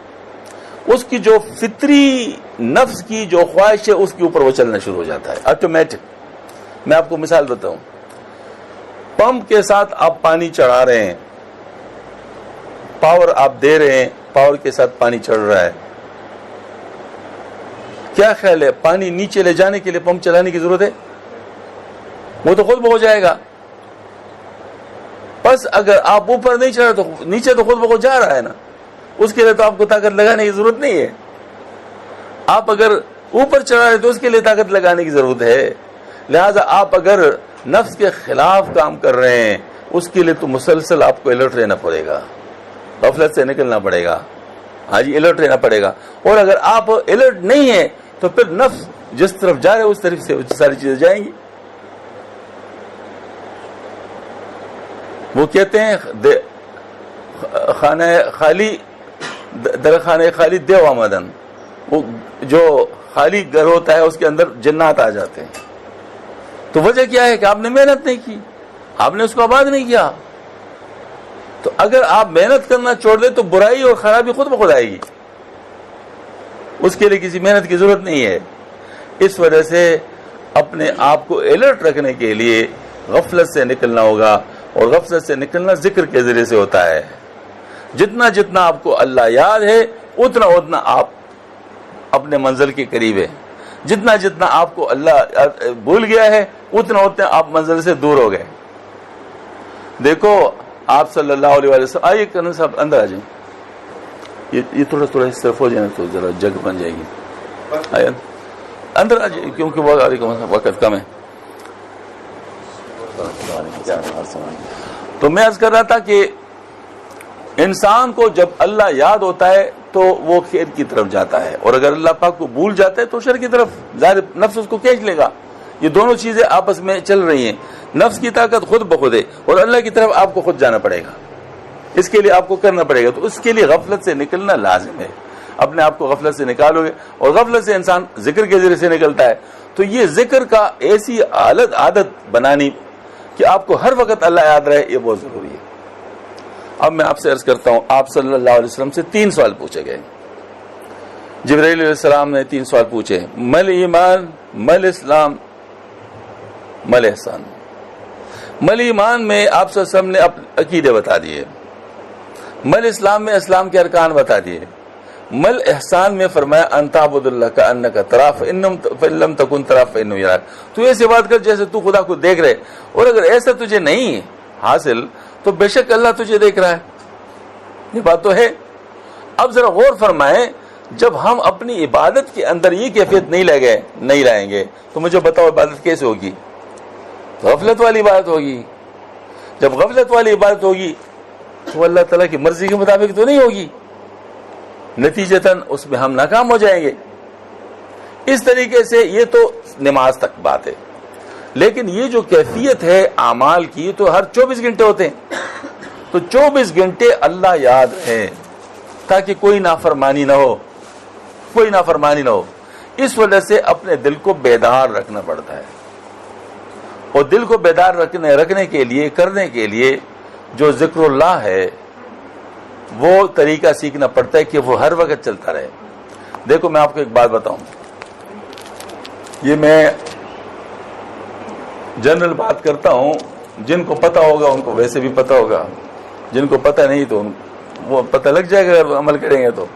اس کی جو فطری نفس کی جو خواہش ہے اس کے اوپر وہ چلنا شروع ہو جاتا ہے آٹومیٹک۔ میں آپ کو مثال دیتا ہوں، پمپ کے ساتھ آپ پانی چڑھا رہے ہیں، پاور آپ دے رہے ہیں، پاور کے ساتھ پانی چڑھ رہا ہے، کیا خیال ہے پانی نیچے لے جانے کے لیے پمپ چلانے کی ضرورت ہے؟ وہ تو خود ہو جائے گا۔ بس اگر آپ اوپر نہیں چڑھ رہے تو نیچے تو خود بخود جا رہا ہے نا، اس کے لیے تو آپ کو طاقت لگانے کی ضرورت نہیں ہے۔ آپ اگر اوپر چڑھا رہے تو اس کے لیے طاقت لگانے کی ضرورت ہے۔ لہذا آپ اگر نفس کے خلاف کام کر رہے ہیں اس کے لیے تو مسلسل آپ کو الرٹ رہنا پڑے گا، غفلت سے نکلنا پڑے گا، ہاں جی الرٹ رہنا پڑے گا۔ اور اگر آپ الرٹ نہیں ہیں تو پھر نفس جس طرف جا رہے اس طرف سے ساری چیزیں جائیں گی۔ وہ کہتے ہیں خانہ خالی در خانہ خالی دیو آمدن، وہ جو خالی گھر ہوتا ہے اس کے اندر جنات آ جاتے ہیں۔ تو وجہ کیا ہے کہ آپ نے محنت نہیں کی، آپ نے اس کو آباد نہیں کیا۔ تو اگر آپ محنت کرنا چھوڑ دیں تو برائی اور خرابی خود بخود آئے گی، اس کے لیے کسی محنت کی ضرورت نہیں ہے۔ اس وجہ سے اپنے آپ کو الرٹ رکھنے کے لیے غفلت سے نکلنا ہوگا، اور غفلت سے نکلنا ذکر کے ذریعے سے ہوتا ہے۔ جتنا جتنا آپ کو اللہ یاد ہے اتنا اتنا آپ اپنے منزل کے قریب ہے، جتنا جتنا آپ کو اللہ بھول گیا ہے اتنا اتنا آپ منزل سے دور ہو گئے۔ دیکھو آپ صلی اللہ علیہ وسلم، آئیے کرن صاحب اندر آ جائیں، یہ تھوڑا تھوڑا اس طرف ہو جائے تو ذرا جگ بن جائے گی، آئیے اندر آ جائیے کیونکہ وقت کم ہے۔ تو میں عرض کر رہا تھا کہ انسان کو جب اللہ یاد ہوتا ہے تو وہ خیر کی طرف جاتا ہے، اور اگر اللہ پاک کو بھول جاتا ہے تو شر کی طرف، ظاہر نفس اس کو کھینچ لے گا۔ یہ دونوں چیزیں آپس میں چل رہی ہیں، نفس کی طاقت خود بخود ہے، اور اللہ کی طرف آپ کو خود جانا پڑے گا، اس کے لیے آپ کو کرنا پڑے گا۔ تو اس کے لیے غفلت سے نکلنا لازم ہے، اپنے آپ کو غفلت سے نکالو گے، اور غفلت سے انسان ذکر کے ذریعے سے نکلتا ہے۔ تو یہ ذکر کا ایسی عادت بنانی کہ آپ کو ہر وقت اللہ یاد رہے، یہ بہت ضروری ہے۔ اب میں آپ سے عرض کرتا ہوں، آپ صلی اللہ علیہ وسلم سے 3 سوال پوچھے گئے۔ جبرائیل علیہ السلام نے 3 سوال پوچھے، مل ایمان، مل اسلام، مل احسان۔ مل ایمان میں آپ صلی اللہ علیہ وسلم نے اپنے عقیدے بتا دیے، مل اسلام میں اسلام کے ارکان بتا دیے، مل احسان میں فرمایا ان تعبد اللہ کانک تراہ فإن لم تکن تراہ فإنہ یراک، تو ایسے بات کر جیسے تو خدا کو دیکھ رہے، اور اگر ایسا تجھے نہیں حاصل تو بے شک اللہ تجھے دیکھ رہا ہے۔ یہ بات تو ہے۔ اب ذرا غور فرمائیں، جب ہم اپنی عبادت کے اندر یہ کیفیت نہیں لائیں گے تو مجھے بتاؤ عبادت کیسے ہوگی؟ غفلت والی عبادت ہوگی۔ جب غفلت والی عبادت ہوگی تو اللہ تعالیٰ کی مرضی کے مطابق تو نہیں ہوگی، نتیجتاً اس میں ہم ناکام ہو جائیں گے۔ اس طریقے سے یہ تو نماز تک بات ہے، لیکن یہ جو کیفیت ہے اعمال کی، یہ تو ہر 24 گھنٹے ہوتے ہیں، تو 24 گھنٹے اللہ یاد ہے تاکہ کوئی نافرمانی نہ ہو، کوئی نافرمانی نہ ہو۔ اس وجہ سے اپنے دل کو بیدار رکھنا پڑتا ہے، اور دل کو بیدار رکھنے کے لیے، کرنے کے لیے جو ذکر اللہ ہے وہ طریقہ سیکھنا پڑتا ہے کہ وہ ہر وقت چلتا رہے۔ دیکھو میں آپ کو ایک بات بتاؤں، یہ میں جنرل بات کرتا ہوں، جن کو پتہ ہوگا ان کو ویسے بھی پتہ ہوگا، جن کو پتہ نہیں تو وہ پتہ لگ جائے گا اگر عمل کریں گے تو۔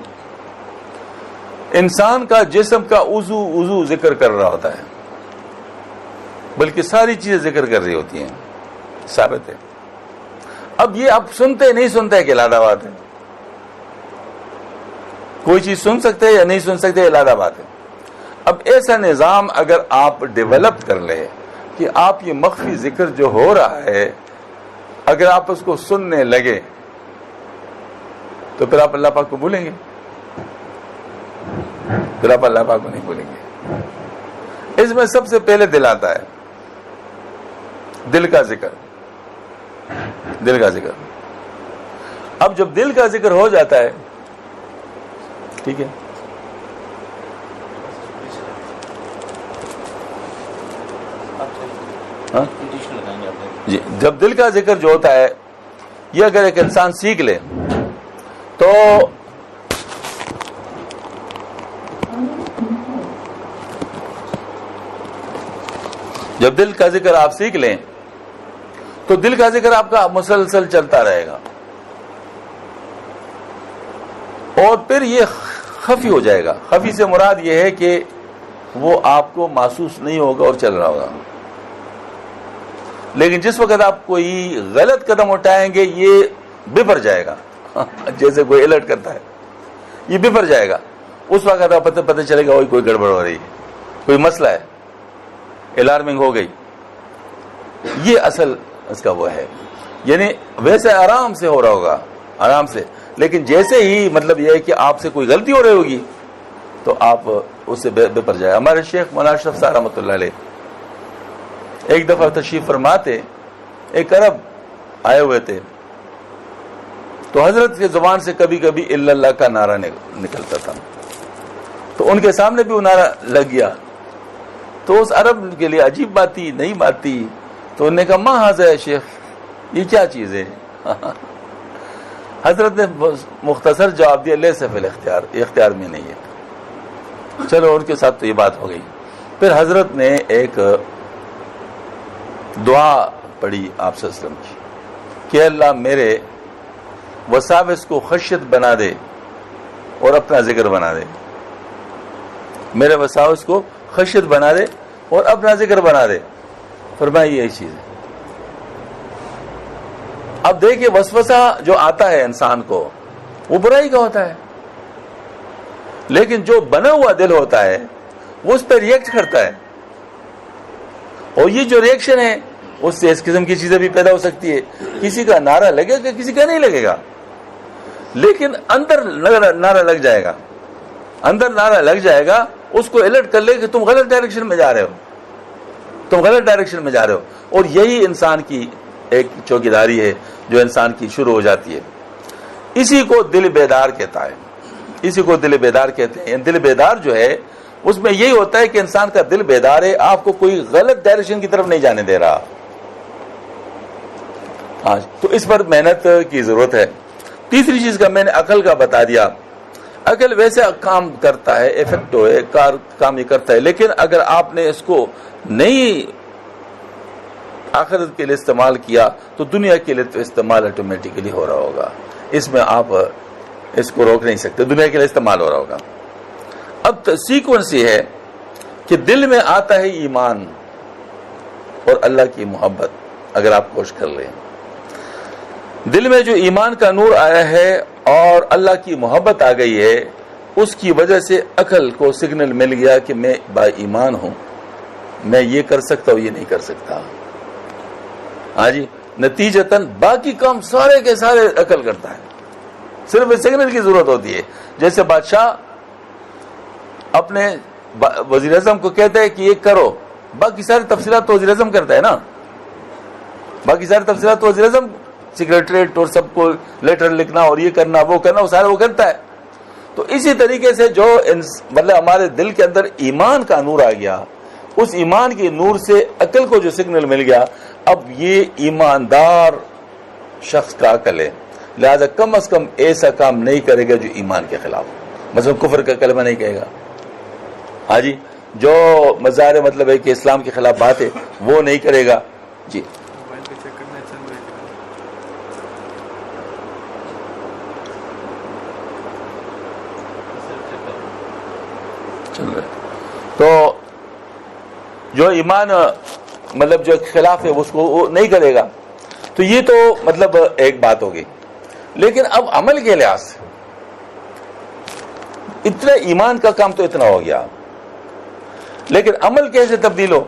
انسان کا جسم کا عضو ذکر کر رہا ہوتا ہے، بلکہ ساری چیزیں ذکر کر رہی ہوتی ہیں، ثابت ہے۔ اب یہ آپ سنتے نہیں سنتے کہ علیحدہ بات ہے، کوئی چیز سن سکتے یا نہیں سن سکتے علیحدہ بات ہے۔ اب ایسا نظام اگر آپ ڈیولپ کر لیں کہ آپ یہ مخفی ذکر جو ہو رہا ہے اگر آپ اس کو سننے لگے تو پھر آپ اللہ پاک کو بھولیں گے، پھر آپ اللہ پاک کو نہیں بھولیں گے۔ اس میں سب سے پہلے دل آتا ہے، دل کا ذکر، دل کا ذکر۔ اب جب دل کا ذکر ہو جاتا ہے، ٹھیک ہے، جی، جب دل کا ذکر جو ہوتا ہے یہ اگر ایک انسان سیکھ لے تو جب دل کا ذکر آپ سیکھ لیں تو دل کا ذکر آپ کا مسلسل چلتا رہے گا، اور پھر یہ خفی ہو جائے گا۔ خفی سے مراد یہ ہے کہ وہ آپ کو محسوس نہیں ہوگا اور چل رہا ہوگا، لیکن جس وقت آپ کوئی غلط قدم اٹھائیں گے یہ بفر جائے گا، جیسے کوئی الرٹ کرتا ہے، یہ بفر جائے گا۔ اس وقت آپ پتہ چلے گا کوئی گڑبڑ ہو رہی ہے، کوئی مسئلہ ہے، الارمنگ ہو گئی۔ یہ اصل اس کا وہ ہے، یعنی ویسے آرام سے ہو رہا ہوگا، آرام سے، لیکن جیسے ہی مطلب یہ ہے کہ آپ سے کوئی غلطی ہو رہی ہوگی تو آپ اس سے بپر جائے۔ ہمارے شیخ مولانا اشرف صاحب رحمۃ اللہ علیہ ایک دفعہ تشریف فرماتے، ایک عرب آئے ہوئے تھے، تو حضرت کے زبان سے کبھی کبھی الا اللہ کا نعرہ نکلتا تھا، تو ان کے سامنے بھی وہ نعرہ لگ گیا، تو اس عرب کے لیے عجیب بات تھی، نئی بات تھی، تو انہوں نے کہا ما ھذا ہے شیخ، یہ کیا چیز ہے؟ حضرت نے مختصر جواب دیا لیس فی الاختیار، اختیار میں نہیں ہے۔ چلو ان کے ساتھ تو یہ بات ہو گئی۔ پھر حضرت نے ایک دعا پڑھی آپ صلی اللہ علیہ وسلم کی کہ اللہ میرے وساوس کو خشیت بنا دے اور اپنا ذکر بنا دے، میرے وساوس کو خشیت بنا دے اور اپنا ذکر بنا دے۔ فرمایا یہی چیز ہے۔ اب دیکھیں وسوسہ جو آتا ہے انسان کو وہ برائی کا ہوتا ہے، لیکن جو بنا ہوا دل ہوتا ہے وہ اس پہ ریئیکٹ کرتا ہے، اور یہ جو ریئیکشن ہے اس سے اس قسم کی چیزیں بھی پیدا ہو سکتی ہے۔ کسی کا نعرہ لگے گا، کسی کا نہیں لگے گا، لیکن اندر نعرہ لگ جائے گا، اندر نعرہ لگ جائے گا، اس کو الرٹ کر لے کہ تم غلط ڈائریکشن میں جا رہے ہو، تم غلط ڈائریکشن میں جا رہے ہو۔ اور یہی انسان کی ایک چوکیداری ہے جو انسان کی شروع ہو جاتی ہے۔ اسی کو دل بیدار کہتا ہے، اسی کو دل بیدار کہتے ہیں۔ دل بیدار جو ہے اس میں یہی ہوتا ہے کہ انسان کا دل بیدار ہے، آپ کو کوئی غلط ڈائریکشن کی طرف نہیں جانے دے رہا۔ ہاں، تو اس پر محنت کی ضرورت ہے۔ تیسری چیز کا میں نے عقل کا بتا دیا۔ عقل ویسے کام کرتا ہے، افیکٹو ہے، کام یہ کرتا ہے، لیکن اگر آپ نے اس کو نہیں آخرت کے لیے استعمال کیا تو دنیا کے لیے تو استعمال آٹومیٹکلی ہو رہا ہوگا، اس میں آپ اس کو روک نہیں سکتے، دنیا کے لیے استعمال ہو رہا ہوگا۔ اب سیکوینس یہ ہے کہ دل میں آتا ہے ایمان اور اللہ کی محبت۔ اگر آپ کوشش کر لیں، دل میں جو ایمان کا نور آیا ہے اور اللہ کی محبت آ گئی ہے، اس کی وجہ سے عقل کو سگنل مل گیا کہ میں با ایمان ہوں، میں یہ کر سکتا ہوں، یہ نہیں کر سکتا۔ ہاں جی، نتیجتاً باقی کام سارے کے سارے عقل کرتا ہے، صرف سگنل کی ضرورت ہوتی ہے۔ جیسے بادشاہ اپنے وزیر اعظم کو کہتا ہے کہ یہ کرو، باقی ساری تفصیلات تو وزیر اعظم کرتا ہے نا، باقی ساری تفصیلات تو وزیر اعظم، سیکریٹریٹ اور سب کو لیٹر لکھنا اور یہ کرنا وہ کرنا، وہ سارا وہ کرتا ہے۔ تو اسی طریقے سے جو مطلب ہمارے دل کے اندر ایمان کا نور آ گیا، اس ایمان کے نور سے عقل کو جو سگنل مل گیا، اب یہ ایماندار شخص کا عقل ہے، لہذا کم از کم ایسا کام نہیں کرے گا جو ایمان کے خلاف، مثلا کفر کا کلمہ نہیں کہے گا۔ ہاں جی، جو مظاہر مطلب ہے کہ اسلام کے خلاف بات ہے وہ نہیں کرے گا۔ جی چل رہے، تو جو ایمان مطلب جو خلاف ہے اس کو وہ نہیں کرے گا۔ تو یہ تو مطلب ایک بات ہوگی۔ لیکن اب عمل کے لحاظ سے اتنا ایمان کا کام تو اتنا ہو گیا، لیکن عمل کیسے تبدیل ہو؟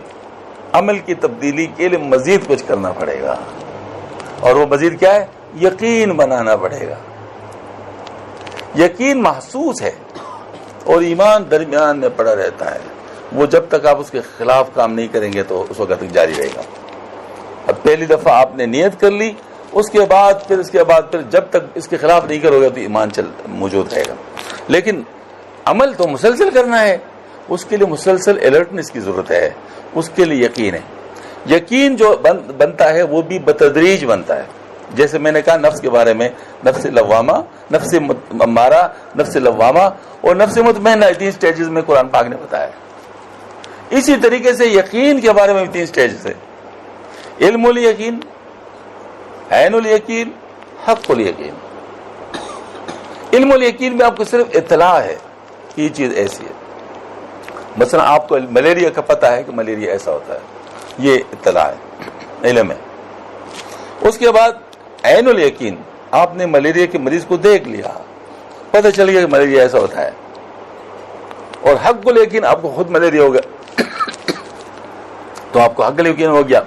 عمل کی تبدیلی کے لیے مزید کچھ کرنا پڑے گا، اور وہ مزید کیا ہے؟ یقین بنانا پڑے گا۔ یقین محسوس ہے اور ایمان درمیان میں پڑا رہتا ہے، وہ جب تک آپ اس کے خلاف کام نہیں کریں گے تو اس وقت تک جاری رہے گا۔ اب پہلی دفعہ آپ نے نیت کر لی، اس کے بعد پھر جب تک اس کے خلاف نہیں کرو گے تو ایمان موجود رہے گا۔ لیکن عمل تو مسلسل کرنا ہے، اس کے لیے مسلسل الرٹنس کی ضرورت ہے، اس کے لیے یقین ہے۔ یقین جو بنتا ہے وہ بھی بتدریج بنتا ہے۔ جیسے میں نے کہا نفس کے بارے میں، نفس لوامہ، نفس امارہ، نفس لوامہ اور نفس مطمئنہ، 3 سٹیجز میں قرآن پاک نے بتایا ہے۔ اسی طریقے سے یقین کے بارے میں بھی 3 سٹیجز ہے: علم الیقین، عین الیقین، حق الیقین۔ علم الیقین میں آپ کو صرف اطلاع ہے کہ یہ چیز ایسی ہے، مثلا آپ کو ملیریا کا پتہ ہے کہ ملیریا ایسا ہوتا ہے، یہ اطلاع ہے، علم ہے۔ اس کے بعد عین الیقین، آپ نے ملیریا کے مریض کو دیکھ لیا، پتہ چل گیا کہ ملیریا ایسا ہوتا ہے۔ اور حق الیقین، آپ کو خود ملیریا ہوگا تو آپ کو حق الیقین ہو گیا۔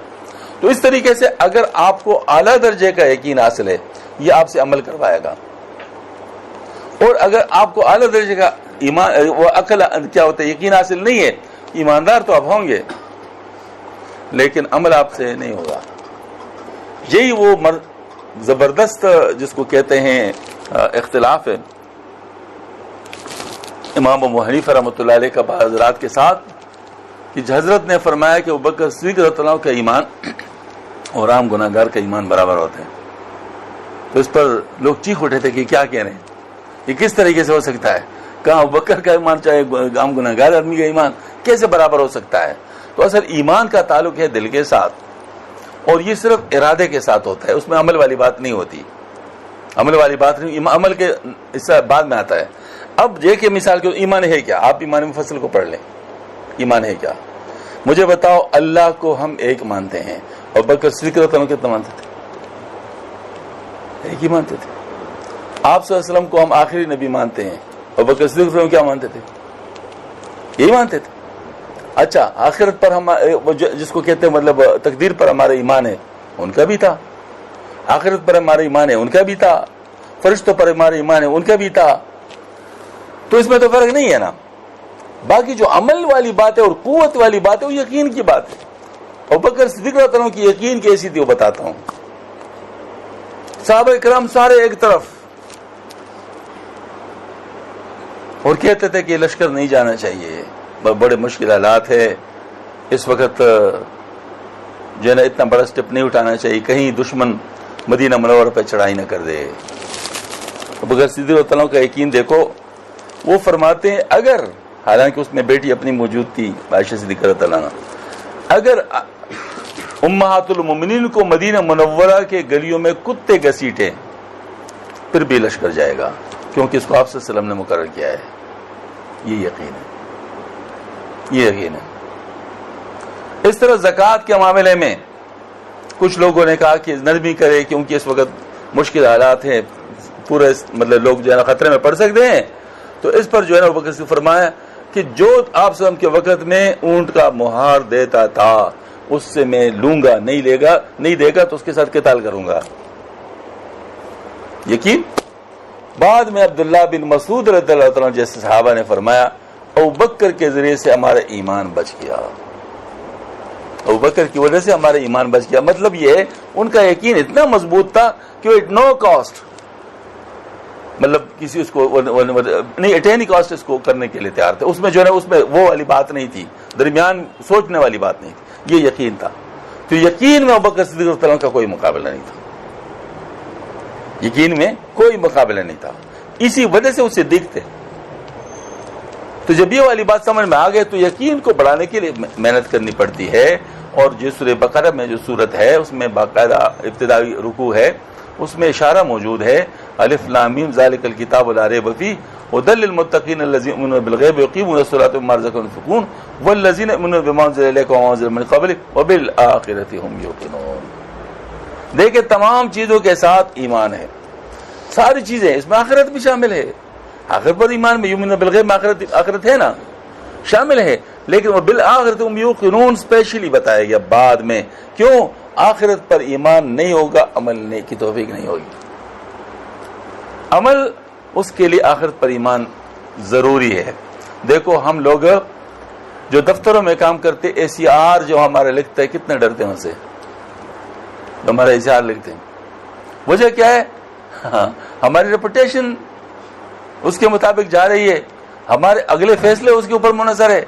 تو اس طریقے سے اگر آپ کو اعلیٰ درجے کا یقین حاصل ہے، یہ آپ سے عمل کروائے گا۔ اور اگر آپ کو اعلیٰ درجے کا ایمان وہ عقل کیا ہوتا ہے یقین حاصل نہیں ہے، ایماندار تو آپ ہوں گے لیکن عمل آپ سے نہیں ہوگا۔ یہی وہ زبردست جس کو کہتے ہیں اختلاف ہے امام ابو حنیفہ رحمۃ اللہ علیہ کا بعض حضرات کے ساتھ، کہ حضرت نے فرمایا کہ ابوبکر صدیق رضی اللہ عنہ کا ایمان اور عام گناہ گار کا ایمان برابر ہوتے ہیں۔ تو اس پر لوگ چیخ اٹھے تھے کہ کیا کہہ رہے ہیں، یہ کس طریقے سے ہو سکتا ہے؟ کہاں ابوبکر کا ایمان چاہے عام گناہ گار آدمی کا ایمان کیسے برابر ہو سکتا ہے؟ تو اصل ایمان کا تعلق ہے دل کے ساتھ، اور یہ صرف ارادے کے ساتھ ہوتا ہے، اس میں عمل والی بات نہیں ہوتی، عمل والی بات نہیں، عمل کے حصہ بعد میں آتا ہے۔ اب یہ کہ مثال کے ایمان ہے کیا، آپ ایمان مفصل کو پڑھ لیں، ایمان ہے کیا؟ مجھے بتاؤ، اللہ کو ہم ایک مانتے ہیں، اور ابوبکر صدیق رضی اللہ عنہ کتنا مانتے تھے؟ ایک ہی مانتے تھے۔ آپ صلی اللہ علیہ وسلم کو ہم آخری نبی مانتے ہیں، ابوبکر صدیق رضی اللہ عنہ کیا مانتے تھے؟ یہی مانتے تھے۔ اچھا، آخرت پر ہم جس کو کہتے ہیں مطلب تقدیر پر ہمارا ایمان ہے، ان کا بھی تھا۔ آخرت پر ہمارا ایمان ہے، ان کا بھی تھا۔ فرشتوں پر ہمارا ایمان ہے ان کا بھی تھا، تو اس میں تو فرق نہیں ہے نا. باقی جو عمل والی بات ہے اور قوت والی بات ہے وہ یقین کی بات ہے. ابوبکر صدیق رضی اللہ عنہ کی یقین کیسی تھی وہ بتاتا ہوں. صحابہ کرام سارے ایک طرف اور کہتے تھے کہ لشکر نہیں جانا چاہیے، بڑے مشکل حالات ہے اس وقت، جو ہے نا اتنا بڑا سٹیپ نہیں اٹھانا چاہیے، کہیں دشمن مدینہ منورہ پہ چڑھائی نہ کر دے. ابوبکر صدیق رضی اللہ عنہ کا یقین دیکھو، وہ فرماتے ہیں اگر، حالانکہ اس میں بیٹی اپنی موجود تھی عائشہ صدیقہ رضی اللہ عنہ، اگر امہات المومنین کو مدینہ منورہ کے گلیوں میں کتے گھسیٹے پھر بھی لشکر جائے گا، کیونکہ اس کو آپ صلی اللہ علیہ وسلم نے مقرر کیا ہے. یہ یقین ہے، یہ یقین ہے. اس طرح زکوٰۃ کے معاملے میں کچھ لوگوں نے کہا کہ نرمی کرے کیونکہ اس وقت مشکل حالات ہیں، پورے مطلب لوگ جو ہے نا خطرے میں پڑ سکتے ہیں. تو اس پر جو ہے نا ابوبکر سے فرمایا کہ جو آپ صلی اللہ علیہ وسلم کے وقت میں اونٹ کا مہار دیتا تھا اس سے میں لوں گا، نہیں دے گا تو اس کے ساتھ قتال کروں گا. یقین. بعد میں عبداللہ بن مسعود رضی اللہ عنہ جیسے صحابہ نے فرمایا ابوبکر کے ذریعے سے ہمارا ایمان بچ گیا، ابوبکر کی وجہ سے ہمارا ایمان بچ گیا. مطلب یہ ہے ان کا یقین اتنا مضبوط تھا کہ وہ ایٹ نو کاسٹ، مطلب کسی اس کو نہیں ایٹ اینی کاسٹ اس کو کرنے کے لیے تیار تھے. اس میں جو ہے نا اس میں وہ والی بات نہیں تھی، درمیان سوچنے والی بات نہیں تھی، یہ یقین تھا. تو یقین میں ابوبکر صدیق رضی اللہ عنہ کا کوئی مقابلہ نہیں تھا، یقین میں کوئی مقابلہ نہیں تھا، اسی وجہ سے وہ صدیق تھے. تو جب یہ والی بات سمجھ میں آ گئے تو یقین کو بڑھانے کے لیے محنت کرنی پڑتی ہے. اور جو سورہ بقرہ میں جو سورت ہے اس میں باقاعدہ ابتدائی رکوع ہے، اس میں اشارہ موجود ہے الف لام میم ذالک الکتاب لا ریب فیہ ھدی للمتقین الذین یؤمنون بالغیب ویقیمون الصلاۃ ومما رزقناہم ينفقون والذین یؤمنون بما انزل الیک وما انزل من قبلک وبالآخرۃ هم یوقنون. دیکھیں تمام چیزوں کے ساتھ ایمان ہے، ساری چیزیں، اس میں آخرت بھی شامل ہے. آخرت پر ایمان میں یؤمنون بالغیب میں آخرت ہے نا، شامل ہے. لیکن وہ بالآخرۃ هم یوقنون اسپیشلی بتایا گیا بعد میں. کیوں؟ آخرت پر ایمان نہیں ہوگا عمل نہیں کی توفیق نہیں ہوگی. عمل اس کے لیے آخرت پر ایمان ضروری ہے. دیکھو ہم لوگ جو دفتروں میں کام کرتے ACR جو ہمارا لکھتا ہے کتنے ڈرتے ہیں ان سے، ہمارا ACR لکھتے ہیں. وجہ کیا ہے؟ ہماری ریپوٹیشن اس کے مطابق جا رہی ہے، ہمارے اگلے فیصلے اس کے اوپر منحصر ہے.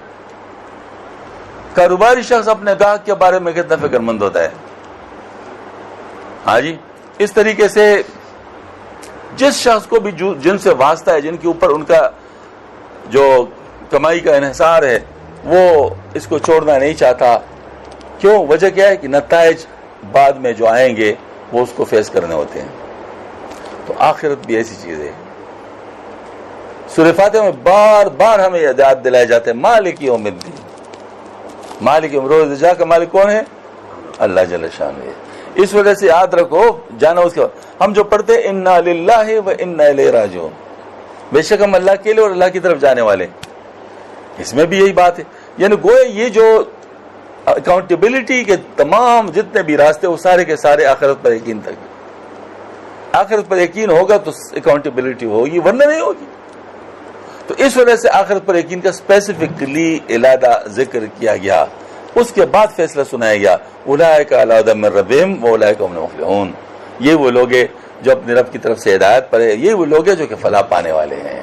کاروباری شخص اپنے گاہک کے بارے میں کتنا فکر مند ہوتا ہے. ہاں جی، اس طریقے سے جس شخص کو بھی جن سے واسطہ ہے، جن کے اوپر ان کا جو کمائی کا انحصار ہے، وہ اس کو چھوڑنا نہیں چاہتا. کیوں؟ وجہ کیا ہے کہ نتائج بعد میں جو آئیں گے وہ اس کو فیس کرنے ہوتے ہیں. تو آخرت بھی ایسی چیز ہے. سورہ فاتحہ میں بار بار ہمیں یاد دلائے جاتے ہیں مالک یوم الدین، مالک یوم، روز جزا کا مالک کون ہے؟ اللہ جل شانہ ہے. اس وجہ سے یاد رکھو جانا اس کے ہم جو پڑھتے ہیں انا للہ و انا الیہ راجعون، بے شک ہم اللہ کے لیے اور اللہ کی طرف جانے والے. اس میں بھی یہی بات ہے. یعنی گویا یہ جو اکاؤنٹیبلٹی کے تمام جتنے بھی راستے وہ سارے کے سارے آخرت پر یقین تک. آخرت پر یقین ہوگا تو اکاؤنٹیبلٹی ہوگی، ورنہ نہیں ہوگی. تو اس وجہ سے آخرت پر یقین کا اسپیسیفکلی علیحدہ ذکر کیا گیا. اس کے بعد فیصلہ سنایا گیا اولئک علی ھدی من ربہم واولئک هم المفلحون. یہ وہ لوگ ہیں جو اپنے رب کی طرف سے ہدایت پر ہے، یہ وہ لوگ ہیں جو کہ فلاح پانے والے ہیں.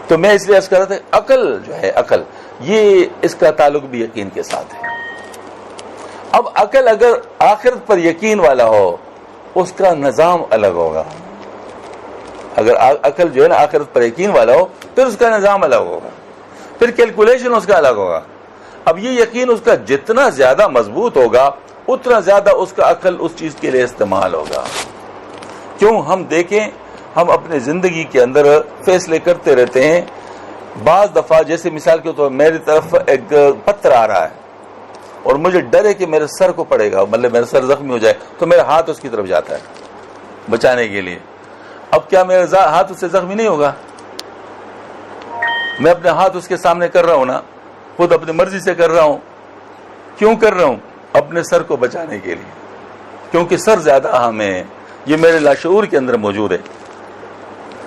تو میں اس لیے عرض کر رہا تھا عقل جو ہے، عقل یہ اس کا تعلق بھی یقین کے ساتھ ہے. اب عقل اگر آخرت پر یقین والا ہو اس کا نظام الگ ہوگا. اگر عقل جو ہے نا آخرت پر یقین والا ہو پھر اس کا نظام الگ ہوگا، پھر کیلکولیشن اس کا الگ ہوگا. اب یہ یقین اس کا جتنا زیادہ مضبوط ہوگا اتنا زیادہ اس کا عقل اس چیز کے لیے استعمال ہوگا. کیوں؟ ہم دیکھیں ہم اپنے زندگی کے اندر فیصلے کرتے رہتے ہیں. بعض دفعہ جیسے مثال کے طور میری طرف ایک پتھر آ رہا ہے اور مجھے ڈر ہے کہ میرے سر کو پڑے گا، مطلب میرا سر زخمی ہو جائے، تو میرا ہاتھ اس کی طرف جاتا ہے بچانے کے لیے. اب کیا میرا ہاتھ اس سے زخمی نہیں ہوگا؟ میں اپنے ہاتھ اس کے سامنے کر رہا ہوں نا، خود اپنی مرضی سے کر رہا ہوں. کیوں کر رہا ہوں؟ اپنے سر کو بچانے کے لیے، کیونکہ سر زیادہ اہم ہے. یہ میرے لاشعور کے اندر موجود ہے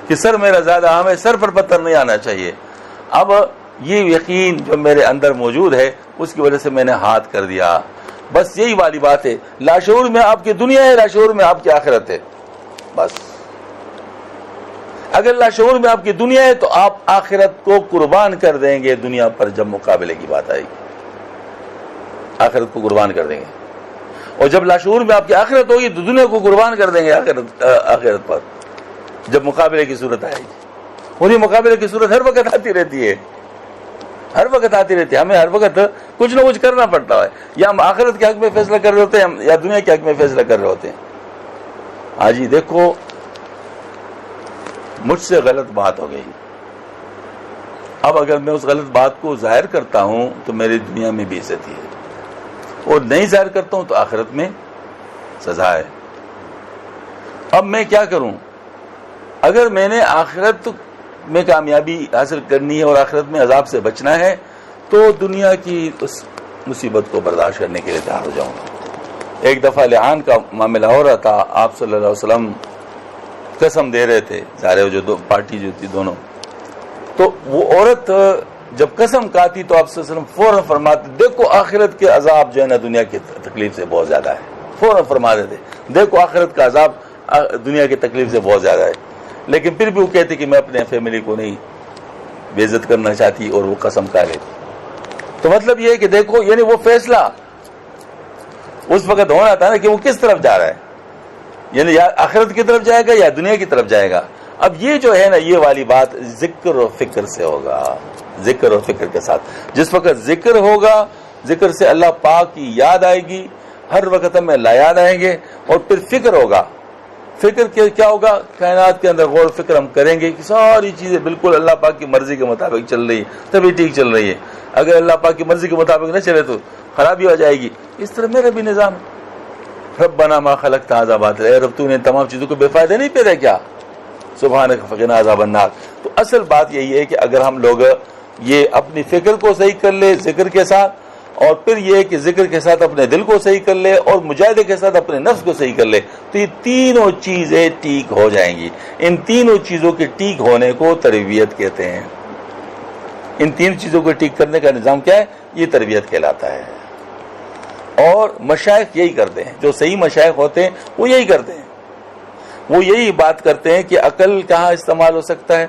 کہ سر میرا زیادہ اہم ہے، سر پر پتھر نہیں آنا چاہیے. اب یہ یقین جو میرے اندر موجود ہے اس کی وجہ سے میں نے ہاتھ کر دیا. بس یہی والی بات ہے. لاشعور میں آپ کی دنیا ہے، لاشعور میں آپ کی آخرت ہے. بس اگر لاشعور میں آپ کی دنیا ہے تو آپ آخرت کو قربان کر دیں گے دنیا پر جب مقابلے کی بات آئے گی. آخرت کو قربان کر دیں گے. اور جب لاشعور میں آپ کی آخرت ہوگی تو دنیا کو قربان کر دیں گے آخرت پر جب مقابلے کی صورت آئے گی. اور یہ مقابلے کی صورت ہر وقت آتی رہتی ہے، ہر وقت آتی رہتی ہے. ہمیں ہر وقت کچھ نہ کچھ کرنا پڑتا ہے. یا ہم آخرت کے حق میں فیصلہ کر رہے ہوتے ہیں یا دنیا کے حق میں فیصلہ کر رہے ہوتے ہیں. ہاں جی دیکھو مجھ سے غلط بات ہو گئی. اب اگر میں اس غلط بات کو ظاہر کرتا ہوں تو میری دنیا میں بھی عزت ہے، اور نہیں ظاہر کرتا ہوں تو آخرت میں سزا ہے. اب میں کیا کروں؟ اگر میں نے آخرت میں کامیابی حاصل کرنی ہے اور آخرت میں عذاب سے بچنا ہے تو دنیا کی اس مصیبت کو برداشت کرنے کے لیے تیار ہو جاؤں گا. ایک دفعہ لعان کا معاملہ ہو رہا تھا. آپ صلی اللہ علیہ وسلم قسم دے رہے تھے، ظاہر جو دو پارٹی جو تھی دونوں، تو وہ عورت جب قسم کھاتی تو آپ صلی اللہ علیہ وسلم فوراً فرماتے دیکھو آخرت کے عذاب جو ہے نا دنیا کی تکلیف سے بہت زیادہ ہے. فوراً فرما دیتے دیکھو آخرت کا عذاب دنیا کی تکلیف سے بہت زیادہ ہے. لیکن پھر بھی وہ کہتے کہ میں اپنے فیملی کو نہیں بے عزت کرنا چاہتی اور وہ قسم کھا لیتی. تو مطلب یہ ہے کہ دیکھو یعنی وہ فیصلہ اس وقت ہونا تھا نا کہ وہ کس طرف جا رہا ہے، یعنی یا آخرت کی طرف جائے گا یا دنیا کی طرف جائے گا. اب یہ جو ہے نا یہ والی بات ذکر و فکر سے ہوگا، ذکر و فکر کے ساتھ. جس وقت ذکر ہوگا، ذکر سے اللہ پاک کی یاد آئے گی، ہر وقت ہمیں لا یاد آئیں گے. اور پھر فکر ہوگا. فکر کیا ہوگا؟ کائنات کے اندر غور و فکر ہم کریں گے کہ ساری چیزیں بالکل اللہ پاک کی مرضی کے مطابق چل رہی ہے تبھی ٹھیک چل رہی ہے. اگر اللہ پاک کی مرضی کے مطابق نہ چلے تو خرابی ہو جائے گی. اس طرح میرا بھی نظام ہے. ربنا ما خلقت هذا باطلا، اے رب تو نے تمام چیزوں کو بے فائدہ نہیں پیدا کیا. سبحانک فقنا عذاب النار. تو اصل بات یہی ہے کہ اگر ہم لوگ یہ اپنی فکر کو صحیح کر لے ذکر کے ساتھ، اور پھر یہ کہ ذکر کے ساتھ اپنے دل کو صحیح کر لے اور مجاہدے کے ساتھ اپنے نفس کو صحیح کر لے تو یہ تینوں چیزیں ٹھیک ہو جائیں گی. ان تینوں چیزوں کے ٹھیک ہونے کو تربیت کہتے ہیں. ان تین چیزوں کو ٹھیک کرنے کا نظام کیا ہے؟ یہ تربیت کہلاتا ہے. اور مشائخ یہی کرتے ہیں، جو صحیح مشائخ ہوتے ہیں وہ یہی کرتے ہیں. وہ یہی بات کرتے ہیں کہ عقل کہاں استعمال ہو سکتا ہے،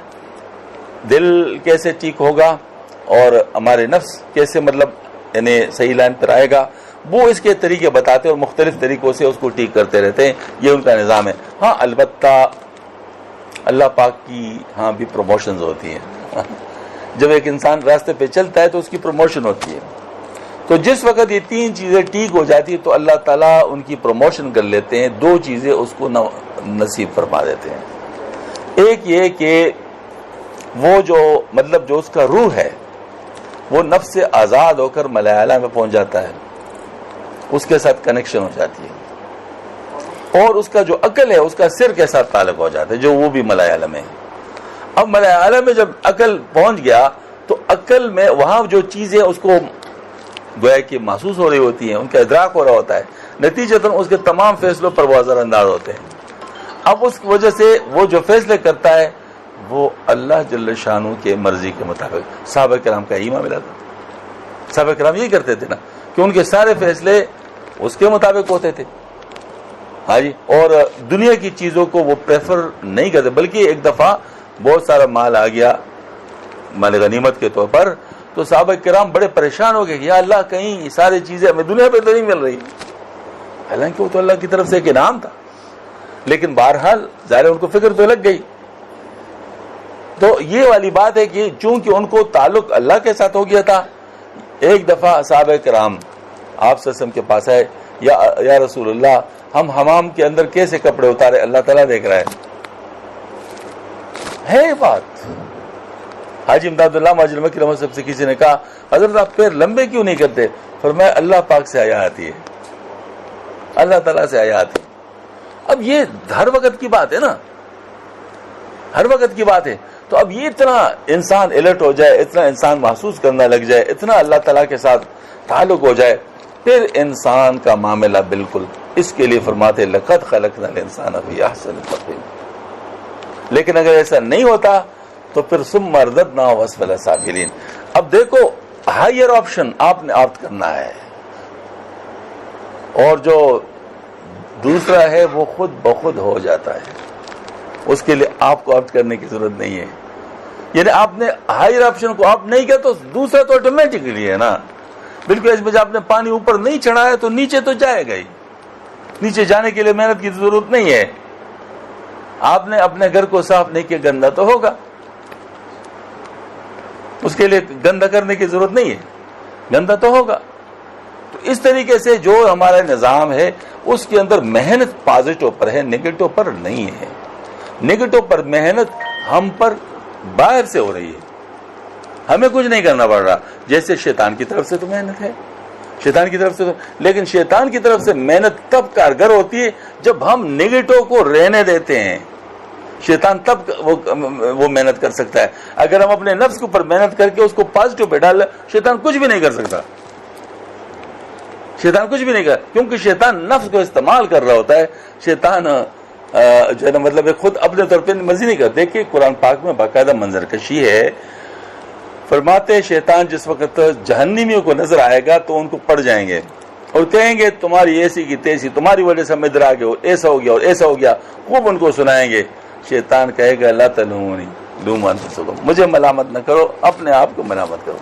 دل کیسے ٹھیک ہوگا، اور ہمارے نفس کیسے مطلب یعنی صحیح لائن پر آئے گا. وہ اس کے طریقے بتاتے ہیں اور مختلف طریقوں سے اس کو ٹھیک کرتے رہتے ہیں. یہ ان کا نظام ہے. ہاں البتہ اللہ پاک کی ہاں بھی پروموشنز ہوتی ہیں. جب ایک انسان راستے پہ چلتا ہے تو اس کی پروموشن ہوتی ہے. تو جس وقت یہ تین چیزیں ٹھیک ہو جاتی ہیں تو اللہ تعالیٰ ان کی پروموشن کر لیتے ہیں. دو چیزیں اس کو نصیب فرما دیتے ہیں. ایک یہ کہ وہ جو مطلب جو اس کا روح ہے وہ نفس سے آزاد ہو کر ملائالہ میں پہنچ جاتا ہے، اس کے ساتھ کنیکشن ہو جاتی ہے. اور اس کا جو عقل ہے اس کا سر کے ساتھ تعلق ہو جاتا ہے جو وہ بھی ملائالہ میں ہے. اب ملائالہ میں جب عقل پہنچ گیا تو عقل میں وہاں جو چیزیں اس کو گویا کہ محسوس ہو رہی ہوتی ہیں، ان کا ادراک ہو رہا ہوتا ہے، نتیجتاً اس کے تمام فیصلوں پر وہ اثر انداز ہوتے ہیں. اب اس وجہ سے وہ جو فیصلے کرتا ہے وہ اللہ جل شانہ کے مرضی کے مطابق. صحابہ کرام کا یہی معاملہ تھا. صحابہ کرام یہی کرتے تھے نا کہ ان کے سارے فیصلے اس کے مطابق ہوتے تھے. ہاں جی. اور دنیا کی چیزوں کو وہ پریفر نہیں کرتے. بلکہ ایک دفعہ بہت سارا مال آ گیا مال غنیمت کے طور پر تو صحابہ کرام بڑے پریشان ہو گئے کہ یا اللہ کہیں یہ ساری چیزیں ہمیں دنیا پہ تو نہیں مل رہی. حالانکہ وہ تو اللہ کی طرف سے ایک انعام تھا، لیکن بہرحال ظاہر ان کو فکر تو لگ گئی. تو یہ والی بات ہے کہ چونکہ ان کو تعلق اللہ کے ساتھ ہو گیا تھا. ایک دفعہ صحابہ کرام آپ صلی اللہ علیہ وسلم کے پاس آئے، یا رسول اللہ ہم حمام کے اندر کیسے کپڑے اتارے، اللہ تعالیٰ دیکھ رہا ہے بات. حاجی امداد اللہ ماجد مکی رحمۃ اللہ سے کسی نے کہا حضرت آپ پیر لمبے کیوں نہیں کرتے؟ فرمایا اللہ پاک سے حیا آتی ہے، اللہ تعالیٰ سے حیا آتی ہے. اب یہ ہر وقت کی بات ہے نا، ہر وقت کی بات ہے. تو اب یہ اتنا انسان الرٹ ہو جائے، اتنا انسان محسوس کرنا لگ جائے، اتنا اللہ تعالیٰ کے ساتھ تعلق ہو جائے پھر انسان کا معاملہ بالکل اس کے لیے فرماتے لقد خلقنا الانسان فی احسن تقویم. لیکن اگر ایسا نہیں ہوتا تو پھر ثم رددناہ اسفل سافلین. اب دیکھو ہائر آپشن آپ نے آپٹ کرنا ہے، اور جو دوسرا ہے وہ خود بخود ہو جاتا ہے، اس کے لیے آپ کو آپٹ کرنے کی ضرورت نہیں ہے. یعنی آپ نے ہائر آپشن کو آپ نہیں کیا تو دوسرا تو آٹومیٹکلی ہے نا. بالکل اس وجہ آپ نے پانی اوپر نہیں چڑھایا تو نیچے تو جائے گا ہی. نیچے جانے کے لیے محنت کی ضرورت نہیں ہے. آپ نے اپنے گھر کو صاف نہیں کیا، گندا تو ہوگا، اس کے لیے گندا کرنے کی ضرورت نہیں ہے، گندا تو ہوگا. تو اس طریقے سے جو ہمارا نظام ہے اس کے اندر محنت پازیٹو پر ہے، نیگیٹو پر نہیں ہے. نیگیٹو پر محنت ہم پر باہر سے ہو رہی ہے، ہمیں کچھ نہیں کرنا پڑ رہا. جیسے شیطان کی طرف سے تو محنت ہے، شیطان کی طرف سے تو، لیکن شیطان کی طرف سے محنت تب کارگر ہوتی ہے جب ہم نیگیٹو کو رہنے دیتے ہیں. شیطان تب وہ محنت کر سکتا ہے. اگر ہم اپنے نفس کے اوپر محنت کر کے اس کو پازیٹو پہ ڈال، شیطان کچھ بھی نہیں کر سکتا. شیطان کچھ بھی نہیں کر، کیونکہ شیطان نفس کو استعمال کر رہا ہوتا ہے. شیطان جو ہے نا مطلب خود اپنے طور پہ مرضی نہیں کرتے. کہ قرآن پاک میں باقاعدہ منظر کشی ہے. فرماتے شیطان جس وقت جہنمیوں کو نظر آئے گا تو ان کو پڑ جائیں گے اور کہیں گے تمہاری ایسی کی تیسی، تمہاری وجہ سے ہم ادھر آ گئے، اور ایسا ہو گیا اور ایسا ہو گیا. خوب ان کو سنائیں گے. شیطان کہے گا لا تلومونی لوموا انفسکم، مجھے ملامت نہ کرو، اپنے آپ کو ملامت کرو،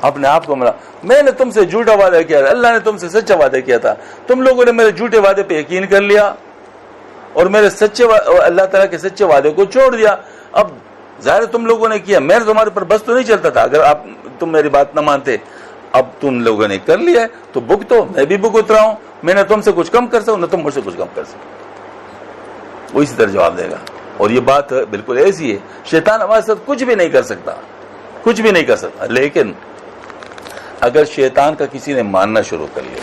اپنے آپ کو میں نے تم سے جھوٹا وعدہ کیا تھا، اللہ نے تم سے سچا وعدہ کیا تھا، تم لوگوں نے میرے جھوٹے وعدے پہ یقین کر لیا اور میرے اللہ تعالیٰ کے سچے وعدے کو چھوڑ دیا. اب ظاہر تم لوگوں نے کیا، میں تمہارے پر بس تو نہیں چلتا تھا اگر تم میری بات نہ مانتے. اب تم لوگوں نے کر لیا ہے تو بھگتو، میں بھی بھگت رہا ہوں. میں نے تم سے کچھ کم کر سکوں نہ تم مجھ سے کچھ کم کر سکو. وہ اسی طرح جواب دے گا. اور یہ بات بالکل ایسی ہے، شیطان ہمارے ساتھ کچھ بھی نہیں کر سکتا، کچھ بھی نہیں کر سکتا. لیکن اگر شیطان کا کسی نے ماننا شروع کر لیا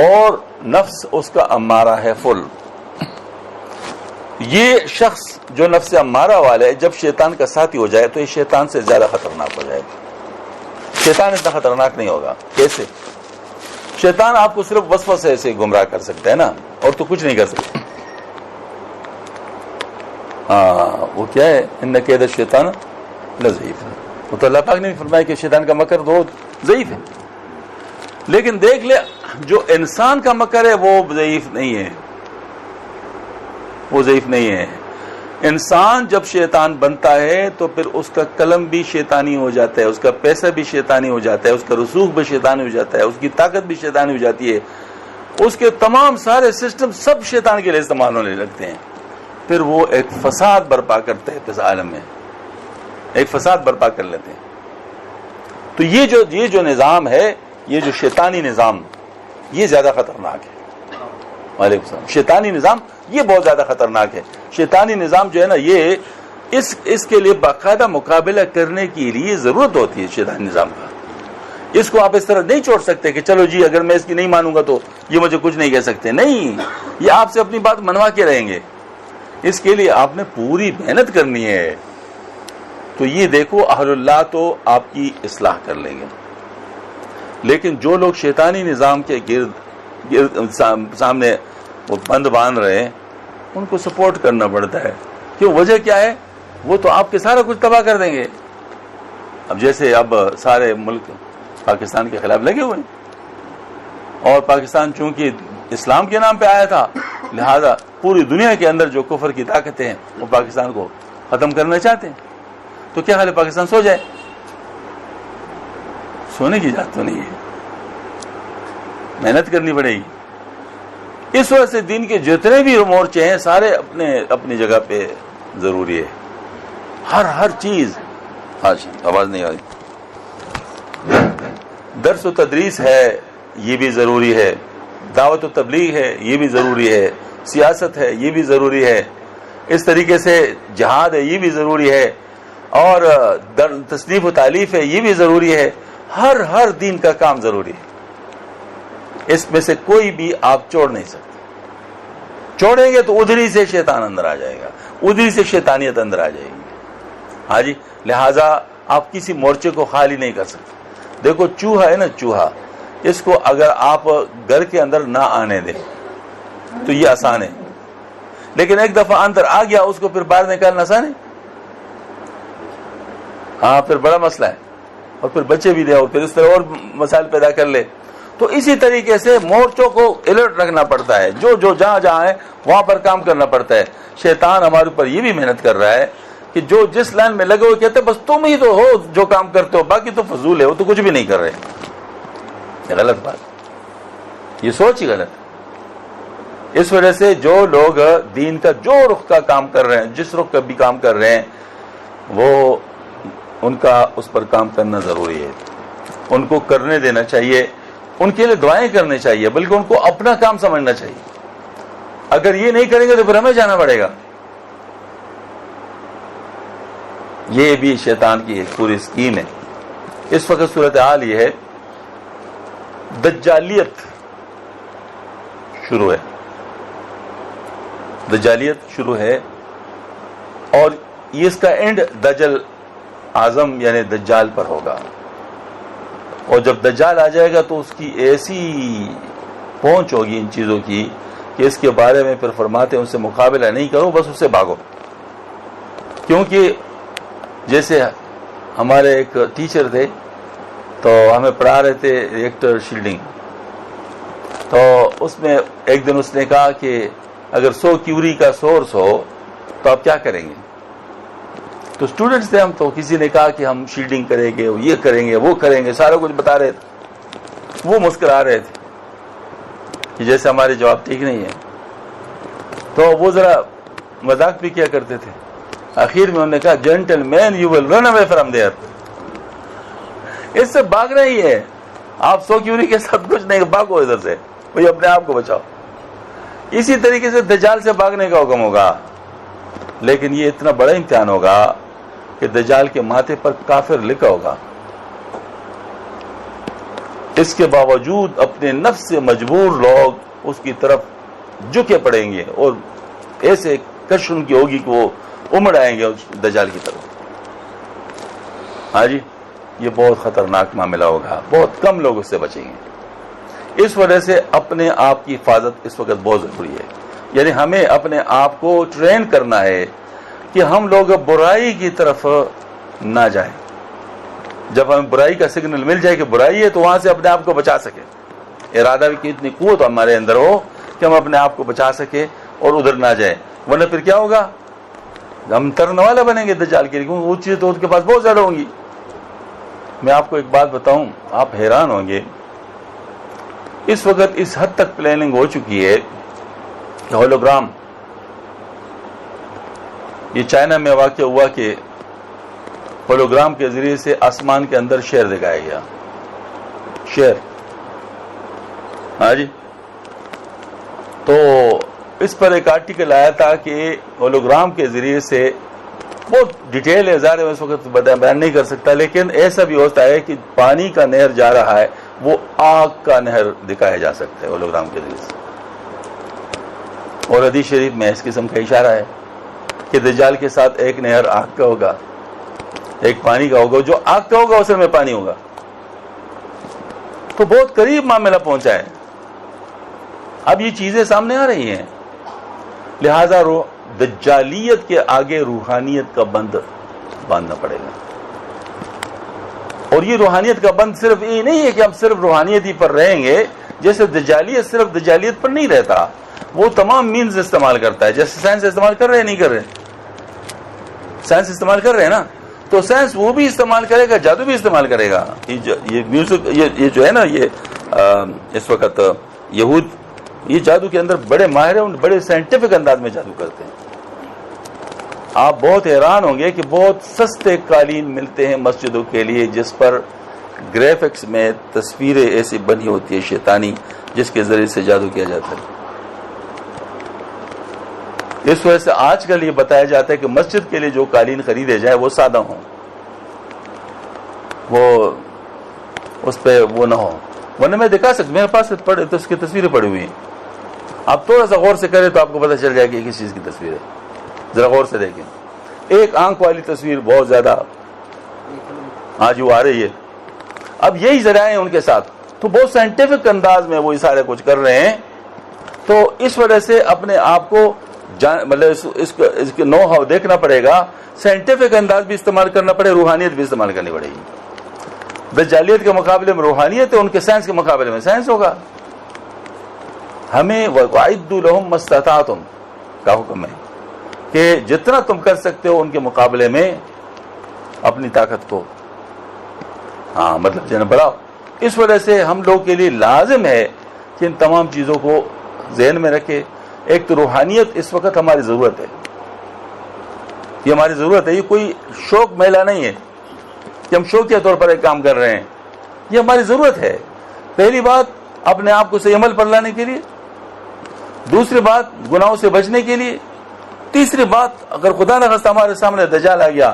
اور نفس اس کا امارہ ہے فل، یہ شخص جو نفس امارہ والا ہے جب شیطان کا ساتھی ہو جائے تو یہ شیطان سے زیادہ خطرناک ہو جائے گا. شیطان اتنا خطرناک نہیں ہوگا. کیسے؟ شیطان آپ کو صرف وسوسے سے گمراہ کر سکتا ہے نا، اور تو کچھ نہیں کر سکتا. ہاں وہ کیا ہے، ان کید الشیطان لضعیف. وہ تو اللہ پاک نے بھی فرمایا کہ شیطان کا مکر بہت ضعیف ہے. لیکن دیکھ لے جو انسان کا مکر ہے وہ ضعیف نہیں ہے، وہ ضعیف نہیں ہے. انسان جب شیطان بنتا ہے تو پھر اس کا قلم بھی شیطانی ہو جاتا ہے، اس کا پیسہ بھی شیطانی ہو جاتا ہے، اس کا رسوخ بھی شیطانی ہو جاتا ہے، اس کی طاقت بھی شیطانی ہو جاتی ہے، اس کے تمام سارے سسٹم سب شیطان کے لیے استعمال ہونے لگتے ہیں. پھر وہ ایک فساد برپا کرتے ہیں اس عالم میں، ایک فساد برپا کر لیتے ہیں. تو یہ جو نظام ہے، یہ جو شیطانی نظام، یہ زیادہ خطرناک ہے. وعلیکم السلام. شیطانی نظام یہ بہت زیادہ خطرناک ہے. شیطانی نظام جو ہے نا، یہ اس کے لیے باقاعدہ مقابلہ کرنے کے لیے ضرورت ہوتی ہے شیطانی نظام کا. اس کو آپ اس طرح نہیں چھوڑ سکتے کہ چلو جی اگر میں اس کی نہیں مانوں گا تو یہ مجھے کچھ نہیں کہہ سکتے. نہیں، یہ آپ سے اپنی بات منوا کے رہیں گے. اس کے لیے آپ نے پوری محنت کرنی ہے. تو یہ دیکھو اہل اللہ تو آپ کی اصلاح کر لیں گے، لیکن جو لوگ شیطانی نظام کے گرد سامنے وہ بند باندھ رہے ہیں ان کو سپورٹ کرنا پڑتا ہے. کیوں؟ وجہ کیا ہے؟ وہ تو آپ کے سارا کچھ تباہ کر دیں گے. اب جیسے اب سارے ملک پاکستان کے خلاف لگے ہوئے ہیں، اور پاکستان چونکہ اسلام کے نام پہ آیا تھا لہذا پوری دنیا کے اندر جو کفر کی طاقتیں ہیں وہ پاکستان کو ختم کرنا چاہتے ہیں. تو کیا حال ہے؟ پاکستان سو جائے؟ سونے کی بات تو نہیں ہے، محنت کرنی پڑے گی. اس وجہ سے دین کے جتنے بھی مورچے ہیں سارے اپنی جگہ پہ ضروری ہے. ہر چیز. آواز نہیں آ رہی. درس و تدریس ہے یہ بھی ضروری ہے، دعوت و تبلیغ ہے یہ بھی ضروری ہے، سیاست ہے یہ بھی ضروری ہے، اس طریقے سے جہاد ہے یہ بھی ضروری ہے، اور تصنیف و تالیف ہے یہ بھی ضروری ہے. ہر دین کا کام ضروری ہے. اس میں سے کوئی بھی آپ چھوڑ نہیں سکتے. چھوڑیں گے تو ادھری سے شیطان اندر آ جائے گا، ادھری سے شیطانیت اندر آ جائے گی. ہاں جی، لہذا آپ کسی مورچے کو خالی نہیں کر سکتے. دیکھو چوہا ہے نا، چوہا اس کو اگر آپ گھر کے اندر نہ آنے دیں تو یہ آسان ہے، لیکن ایک دفعہ اندر آ گیا اس کو پھر باہر نکالنا آسان ہے؟ ہاں، پھر بڑا مسئلہ ہے، اور پھر بچے بھی لے اور پھر اس طرح اور مسائل پیدا کر لے. تو اسی طریقے سے مورچوں کو الرٹ رکھنا پڑتا ہے، جو جہاں جہاں ہے وہاں پر کام کرنا پڑتا ہے. شیطان ہمارے اوپر یہ بھی محنت کر رہا ہے کہ جو جس لائن میں لگے ہوئے کہتے ہیں بس تم ہی تو ہو جو کام کرتے ہو، باقی تو فضول ہے، وہ تو کچھ بھی نہیں کر رہے. یہ غلط بات، یہ سوچ ہی غلط. اس وجہ سے جو لوگ دین کا جو رخ کا کام کر رہے ہیں، جس رخ کا بھی کام کر رہے ہیں، وہ ان کا اس پر کام کرنا ضروری ہے. ان کو کرنے دینا چاہیے، ان کے لیے دعائیں کرنی چاہیے، بلکہ ان کو اپنا کام سمجھنا چاہیے. اگر یہ نہیں کریں گے تو پھر ہمیں جانا پڑے گا. یہ بھی شیطان کی ایک پوری اسکیم ہے. اس وقت صورتحال یہ ہے، دجالیت شروع ہے، دجالیت شروع ہے، اور یہ اس کا اینڈ دجل اعظم یعنی دجال پر ہوگا. اور جب دجال آ جائے گا تو اس کی ایسی پہنچ ہوگی ان چیزوں کی کہ اس کے بارے میں پھر فرماتے ہیں ان سے مقابلہ نہیں کرو، بس اس سے بھاگو. کیونکہ جیسے ہمارے ایک ٹیچر تھے تو ہمیں پڑھا رہے تھے ریئیکٹر شیلڈنگ، تو اس میں ایک دن اس نے کہا کہ اگر 100 کیوری کا سورس ہو تو آپ کیا کریں گے؟ تو اسٹوڈنٹس تھے ہم، تو کسی نے کہا کہ ہم شیلڈنگ کریں گے، یہ کریں گے، وہ کریں گے، سارا کچھ بتا رہے تھے. وہ مسکرا رہے تھے کہ جیسے ہمارے جواب ٹھیک نہیں ہے. تو وہ ذرا مذاق بھی کیا کرتے تھے. آخر میں انہوں نے کہا gentleman you will run away from there, اس سے بھاگنا ہی ہے. آپ 100 کیوری کے ساتھ کچھ نہیں، بھاگو ادھر سے، بھائی اپنے آپ کو بچاؤ. اسی طریقے سے دجال سے بھاگنے کا حکم ہوگا. لیکن یہ اتنا بڑا امتحان ہوگا کہ دجال کے ماتھے پر کافر لکھا ہوگا. اس کے باوجود اپنے نفس سے مجبور لوگ اس کی طرف جھکے پڑیں گے اور ایسے کش ان کی ہوگی کہ وہ امڑ آئیں گے اس دجال کی طرف. ہاں جی، یہ بہت خطرناک معاملہ ہوگا، بہت کم لوگ اس سے بچیں گے. اس وجہ سے اپنے آپ کی حفاظت اس وقت بہت ضروری ہے. یعنی ہمیں اپنے آپ کو ٹرین کرنا ہے کہ ہم لوگ برائی کی طرف نہ جائیں. جب ہمیں برائی کا سگنل مل جائے کہ برائی ہے تو وہاں سے اپنے آپ کو بچا سکے. ارادہ کی اتنی قوت ہمارے اندر ہو کہ ہم اپنے آپ کو بچا سکے اور ادھر نہ جائیں. ورنہ پھر کیا ہوگا؟ ہم ترنے والے بنیں گے دجال کے لیے، کیونکہ وہ چیزیں تو ان کے پاس بہت زیادہ ہوں گی. میں آپ کو ایک بات بتاؤں، آپ حیران ہوں گے. اس وقت اس حد تک پلاننگ ہو چکی ہے کہ ہولوگرام، یہ چائنا میں واقع ہوا کہ ہولوگرام کے ذریعے سے آسمان کے اندر شہر دکھایا گیا. شہر، ہاں جی. تو اس پر ایک آرٹیکل آیا تھا کہ ہولوگرام کے ذریعے سے، بہت ڈیٹیل ہے، ظاہر ہے اس وقت بیان نہیں کر سکتا، لیکن ایسا بھی ہوتا ہے کہ پانی کا نہر جا رہا ہے، وہ آگ کا نہر دکھایا جا سکتا ہے ہولوگرام کے ذریعے سے. اور حدیث شریف میں اس قسم کا اشارہ ہے کہ دجال کے ساتھ ایک نہر آگ کا ہوگا، ایک پانی کا ہوگا. جو آگ کا ہوگا اصل میں پانی ہوگا. تو بہت قریب معاملہ پہنچا ہے. اب یہ چیزیں سامنے آ رہی ہیں، لہذا دجالیت کے آگے روحانیت کا بند باندھنا پڑے گا. اور یہ روحانیت کا بند صرف یہ نہیں ہے کہ ہم صرف روحانیت ہی پر رہیں گے. جیسے دجالیت صرف دجالیت پر نہیں رہتا، وہ تمام مینز استعمال کرتا ہے. جیسے سائنس استعمال کر رہے ہیں، نہیں کر رہے؟ سائنس استعمال کر رہے ہیں نا، تو سائنس وہ بھی استعمال کرے گا، جادو بھی استعمال کرے گا. یہ میوزک، یہ جو ہے نا، یہ اس وقت یہود یہ جادو کے اندر بڑے ماہر ہیں، بڑے سائنٹیفک انداز میں جادو کرتے ہیں. آپ بہت حیران ہوں گے کہ بہت سستے قالین ملتے ہیں مسجدوں کے لیے جس پر گرافکس میں تصویریں ایسی بنی ہوتی ہے شیطانی، جس کے ذریعے سے جادو کیا جاتا ہے. اس وجہ سے آج کل یہ بتایا جاتا ہے کہ مسجد کے لیے جو قالین خریدے جائیں وہ سادہ ہوں، وہ اس پہ وہ نہ ہو. ورنہ میں دکھا سکتا، میرے پاس پڑے تو اس کی تصویریں پڑی ہوئی ہیں. آپ تھوڑا سا غور سے کریں تو آپ کو پتہ چل جائے کہ کس چیز کی تصویر ہے. ذرا غور سے دیکھیں. ایک آنکھ والی تصویر بہت زیادہ آج وہ آ رہی ہے. اب یہی ذرائع ہیں ان کے ساتھ. تو بہت سائنٹیفک انداز میں وہ یہ سارے کچھ کر رہے ہیں. تو اس وجہ سے اپنے آپ کو مطلب اس کے نو ہاؤ دیکھنا پڑے گا. سائنٹیفک انداز بھی استعمال کرنا پڑے, روحانیت بھی استعمال کرنی پڑے گی. دجالیت کے مقابلے میں روحانیت ہے, ان کے سائنس کے مقابلے میں سائنس ہوگا. ہمیں وَأَعِدُّوا لَهُم مَّا اسْتَطَعْتُمْ کا حکم ہے کہ جتنا تم کر سکتے ہو ان کے مقابلے میں اپنی طاقت کو مطلب جو ہے بڑھاؤ. اس وجہ سے ہم لوگ کے لیے لازم ہے کہ ان تمام چیزوں کو ذہن میں رکھے. ایک تو روحانیت اس وقت ہماری ضرورت ہے, یہ ہماری ضرورت ہے. یہ کوئی شوق میلہ نہیں ہے کہ ہم شوقیہ طور پر ایک کام کر رہے ہیں, یہ ہماری ضرورت ہے. پہلی بات اپنے آپ کو صحیح عمل پر لانے کے لیے, دوسری بات گناہوں سے بچنے کے لیے, تیسری بات اگر خدا نہ خواستہ ہمارے سامنے دجال آ گیا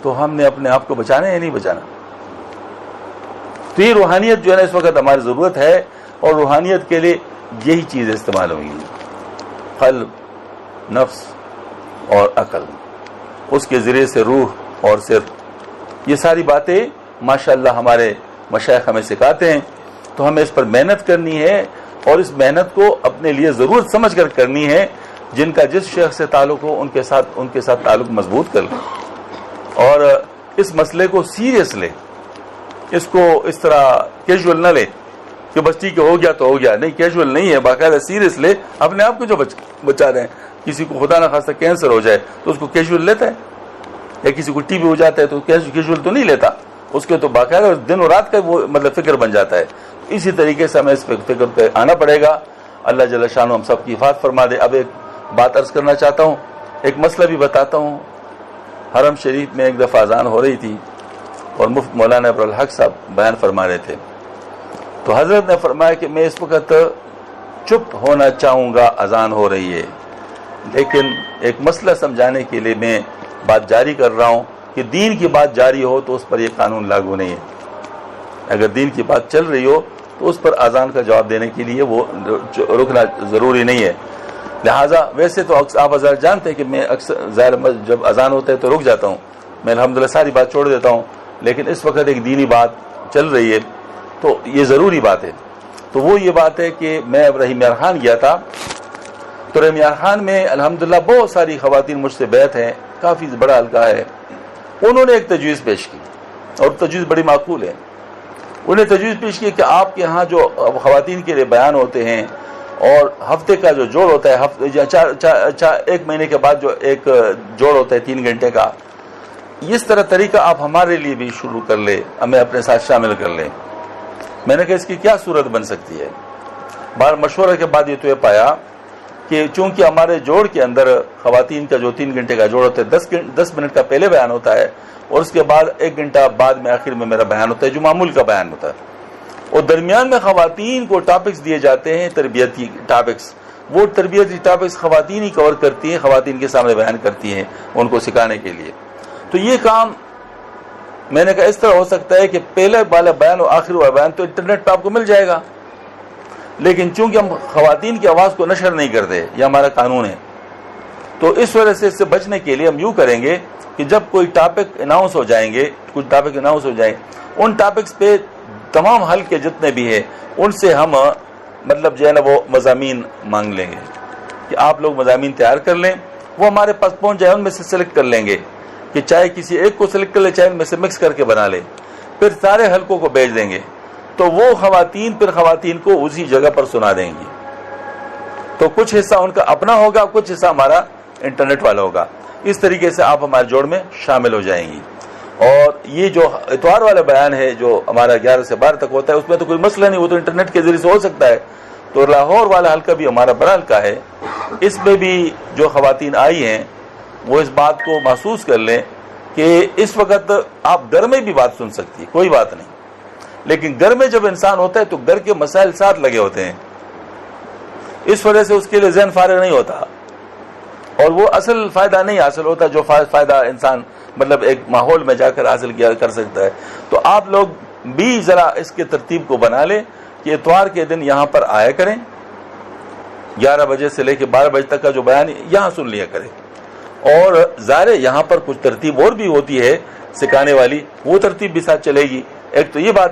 تو ہم نے اپنے آپ کو بچانا ہے یا نہیں بچانا. تو یہ روحانیت جو ہے نا اس وقت ہماری ضرورت ہے, اور روحانیت کے لیے یہی چیز استعمال ہوگی, قلب, نفس اور عقل. اس کے ذریعے سے روح اور سر, یہ ساری باتیں ماشاءاللہ ہمارے مشائخ ہمیں سکھاتے ہیں. تو ہمیں اس پر محنت کرنی ہے, اور اس محنت کو اپنے لیے ضرورت سمجھ کر کرنی ہے. جن کا جس شیخ سے تعلق ہو ان کے ساتھ تعلق مضبوط کر لیں, اور اس مسئلے کو سیریس لیں. اس کو اس طرح کیجول نہ لے کہ بس ٹھیک ہے ہو گیا تو ہو گیا. نہیں, کیجول نہیں ہے, باقاعدہ سیریس لے. اپنے آپ کو جو بچا رہے ہیں, کسی کو خدا نہ خواستہ کینسر ہو جائے تو اس کو کیجول لیتا ہے, یا کسی کو ٹی بی ہو جاتا ہے تو کیجول تو نہیں لیتا, اس کے تو باقاعدہ دن و رات کا وہ مطلب فکر بن جاتا ہے. اسی طریقے سے ہمیں اس فکر پہ آنا پڑے گا. اللہ جل شانہ ہم سب کی حفاظت فرما دے. اب ایک بات عرض کرنا چاہتا ہوں, ایک مسئلہ بھی بتاتا ہوں. حرم شریف میں ایک دفعہ اذان ہو رہی تھی اور مفت مولانا ابرالحق صاحب بیان فرما رہے تھے. تو حضرت نے فرمایا کہ میں اس وقت چپ ہونا چاہوں گا, اذان ہو رہی ہے, لیکن ایک مسئلہ سمجھانے کے لیے میں بات جاری کر رہا ہوں کہ دین کی بات جاری ہو تو اس پر یہ قانون لاگو نہیں ہے. اگر دین کی بات چل رہی ہو تو اس پر اذان کا جواب دینے کے لیے وہ رکنا ضروری نہیں ہے. لہٰذا ویسے تو آپ حضرات جانتے ہیں کہ میں اکثر ظاہر جب اذان ہوتا ہے تو رک جاتا ہوں, میں الحمدللہ ساری بات چھوڑ دیتا ہوں, لیکن اس وقت ایک دینی بات چل رہی ہے تو یہ ضروری بات ہے. تو وہ یہ بات ہے کہ میں رحیم یار خان گیا تھا, تو رحیم یار خان میں الحمدللہ بہت ساری خواتین مجھ سے بیعت ہیں, کافی بڑا حلقہ ہے. انہوں نے ایک تجویز پیش کی, اور تجویز بڑی معقول ہے. انہیں تجویز پیش کی کہ آپ کے ہاں جو خواتین کے لیے بیان ہوتے ہیں اور ہفتے کا جو جوڑ ہوتا ہے, ایک مہینے کے بعد جو ایک جوڑ ہوتا ہے 3 گھنٹے کا, اس طرح طریقہ آپ ہمارے لیے بھی شروع کر لیں, ہمیں اپنے ساتھ شامل کر لیں. میں نے کہا اس کی کیا صورت بن سکتی ہے. بار مشورہ کے بعد یہ تو یہ پایا کہ چونکہ ہمارے جوڑ کے اندر خواتین کا جو 3 گھنٹے کا جوڑ ہوتا ہے, 10 منٹ کا پہلے بیان ہوتا ہے, اور اس کے بعد 1 گھنٹہ بعد میں آخر میں میرا بیان ہوتا ہے جو معمول کا بیان ہوتا ہے, اور درمیان میں خواتین کو ٹاپکس دیے جاتے ہیں, تربیتی ٹاپکس. وہ تربیتی ٹاپکس خواتین ہی کور کرتی ہیں, خواتین کے سامنے بیان کرتی ہیں ان کو سکھانے کے لیے. تو یہ کام میں نے کہا اس طرح ہو سکتا ہے کہ پہلے والا بیان اور آخر والا بیان تو انٹرنیٹ پہ آپ کو مل جائے گا, لیکن چونکہ ہم خواتین کی آواز کو نشر نہیں کرتے, یہ ہمارا قانون ہے. تو اس وجہ سے اس سے بچنے کے لیے ہم یوں کریں گے کہ جب کوئی ٹاپک اناؤنس ہو جائیں گے, کچھ ٹاپک اناؤنس ہو جائیں, ان ٹاپکس پہ تمام حلقے جتنے بھی ہیں ان سے ہم مطلب جو ہے نا وہ مضامین مانگ لیں گے کہ آپ لوگ مضامین تیار کر لیں. وہ ہمارے پاس پہنچ جائے, ان میں سے سلیکٹ کر لیں گے کہ چاہے کسی ایک کو سلیکٹ کر لے, چاہے ان میں سے مکس کر کے بنا لے, پھر سارے حلقوں کو بھیج دیں گے. تو وہ خواتین پھر خواتین کو اسی جگہ پر سنا دیں گی. تو کچھ حصہ ان کا اپنا ہوگا, کچھ حصہ ہمارا انٹرنیٹ والا ہوگا. اس طریقے سے آپ ہمارے جوڑ میں شامل ہو جائیں گی. اور یہ جو اتوار والا بیان ہے جو ہمارا 11 سے 12 تک ہوتا ہے, اس میں تو کوئی مسئلہ نہیں, وہ تو انٹرنیٹ کے ذریعے سے ہو سکتا ہے. تو لاہور والا حلقہ بھی ہمارا بڑا حلقہ ہے, اس میں بھی جو خواتین آئی ہیں وہ اس بات کو محسوس کر لیں کہ اس وقت آپ گھر میں بھی بات سن سکتی, کوئی بات نہیں, لیکن گھر میں جب انسان ہوتا ہے تو گھر کے مسائل ساتھ لگے ہوتے ہیں, اس وجہ سے اس کے لیے ذہن فارغ نہیں ہوتا, اور وہ اصل فائدہ نہیں حاصل ہوتا جو فائدہ انسان مطلب ایک ماحول میں جا کر حاصل کیا کر سکتا ہے. تو آپ لوگ بھی ذرا اس کے ترتیب کو بنا لیں کہ اتوار کے دن یہاں پر آیا کریں, 11 بجے سے لے کے 12 بجے تک کا جو بیان یہاں سن لیا کریں. اور ظاہر یہاں پر کچھ ترتیب اور بھی ہوتی ہے سکھانے والی, وہ ترتیب بھی ساتھ چلے گی. ایک تو یہ بات,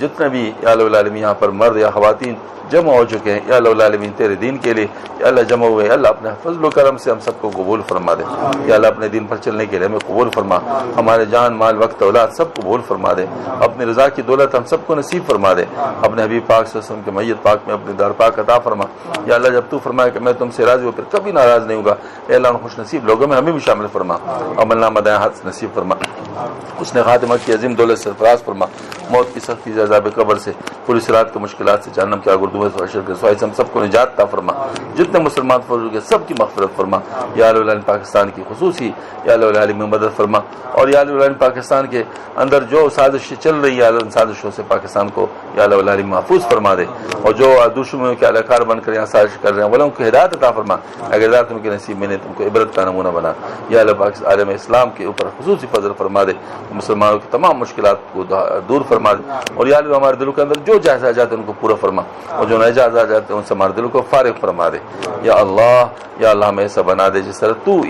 جتنے بھی یا اللہ العالمین یہاں پر مرد یا خواتین جمع ہو چکے ہیں یا اللہ العالمین تیرے دین کے لیے یا اللہ جمع ہوئے اللہ اپنے فضل و کرم سے ہم سب کو قبول فرما دے یا اللہ اپنے دین پر چلنے کے لیے ہمیں قبول فرما ہمارے جان مال وقت اولاد سب کو قبول فرما دے اپنی رضا کی دولت ہم سب کو نصیب فرما دے اپنے حبیب پاک صلی اللہ علیہ وسلم کے میت پاک میں اپنے دار پاک عطا فرما یا اللہ جب تو فرمایا کہ میں تم سے راضی ہوں پھر کبھی ناراض نہیں ہوگا اے اللہ ان خوش نصیب لوگوں میں ہمیں بھی شامل فرما عمل نامہ دائیں ہاتھ نصیب فرما اس نے خاتمہ کی عظیم دولت سے سرفراز فرما موت کی سختی سے عذاب قبر سے پوری صراط کے مشکلات سے جہنم کے آگ اردو سے اشر کے سوائے سے ہم سب کو نجات عطا فرما جتنے مسلمان فوج کے سب کی مغفرت فرما یا اللہ العالمین پاکستان کی خصوصی یا اللہ العالمین مدد فرما اور یا اللہ العالمین پاکستان کے اندر جو سازشیں چل رہی ہے ان سازشوں سے پاکستان کو یا اللہ العالمین محفوظ فرما دے اور جو دشمنوں کے اہلکار بن کر یہاں سازش کر رہے ہیں وہ ان کو ہدایت عطا فرما اگر ہدایت تم کے نصیب میں نے تم کو عبرت کا نمونہ بنا یا اللہ پاکستان عالم اسلام کے اوپر خصوصی فضل فرما دے مسلمانوں کی تمام مشکلات کو دور فرما دے اور یا اللہ ہمارے دلوں کے اندر جو جائزہ جاتے ہیں ان کو پورا فرما اور جو ناجائز جاتے ہیں ان سے ہمارے دلوں کو فارغ فرما دے یا اللہ ہمیں ایسا بنا دے جس طرح تو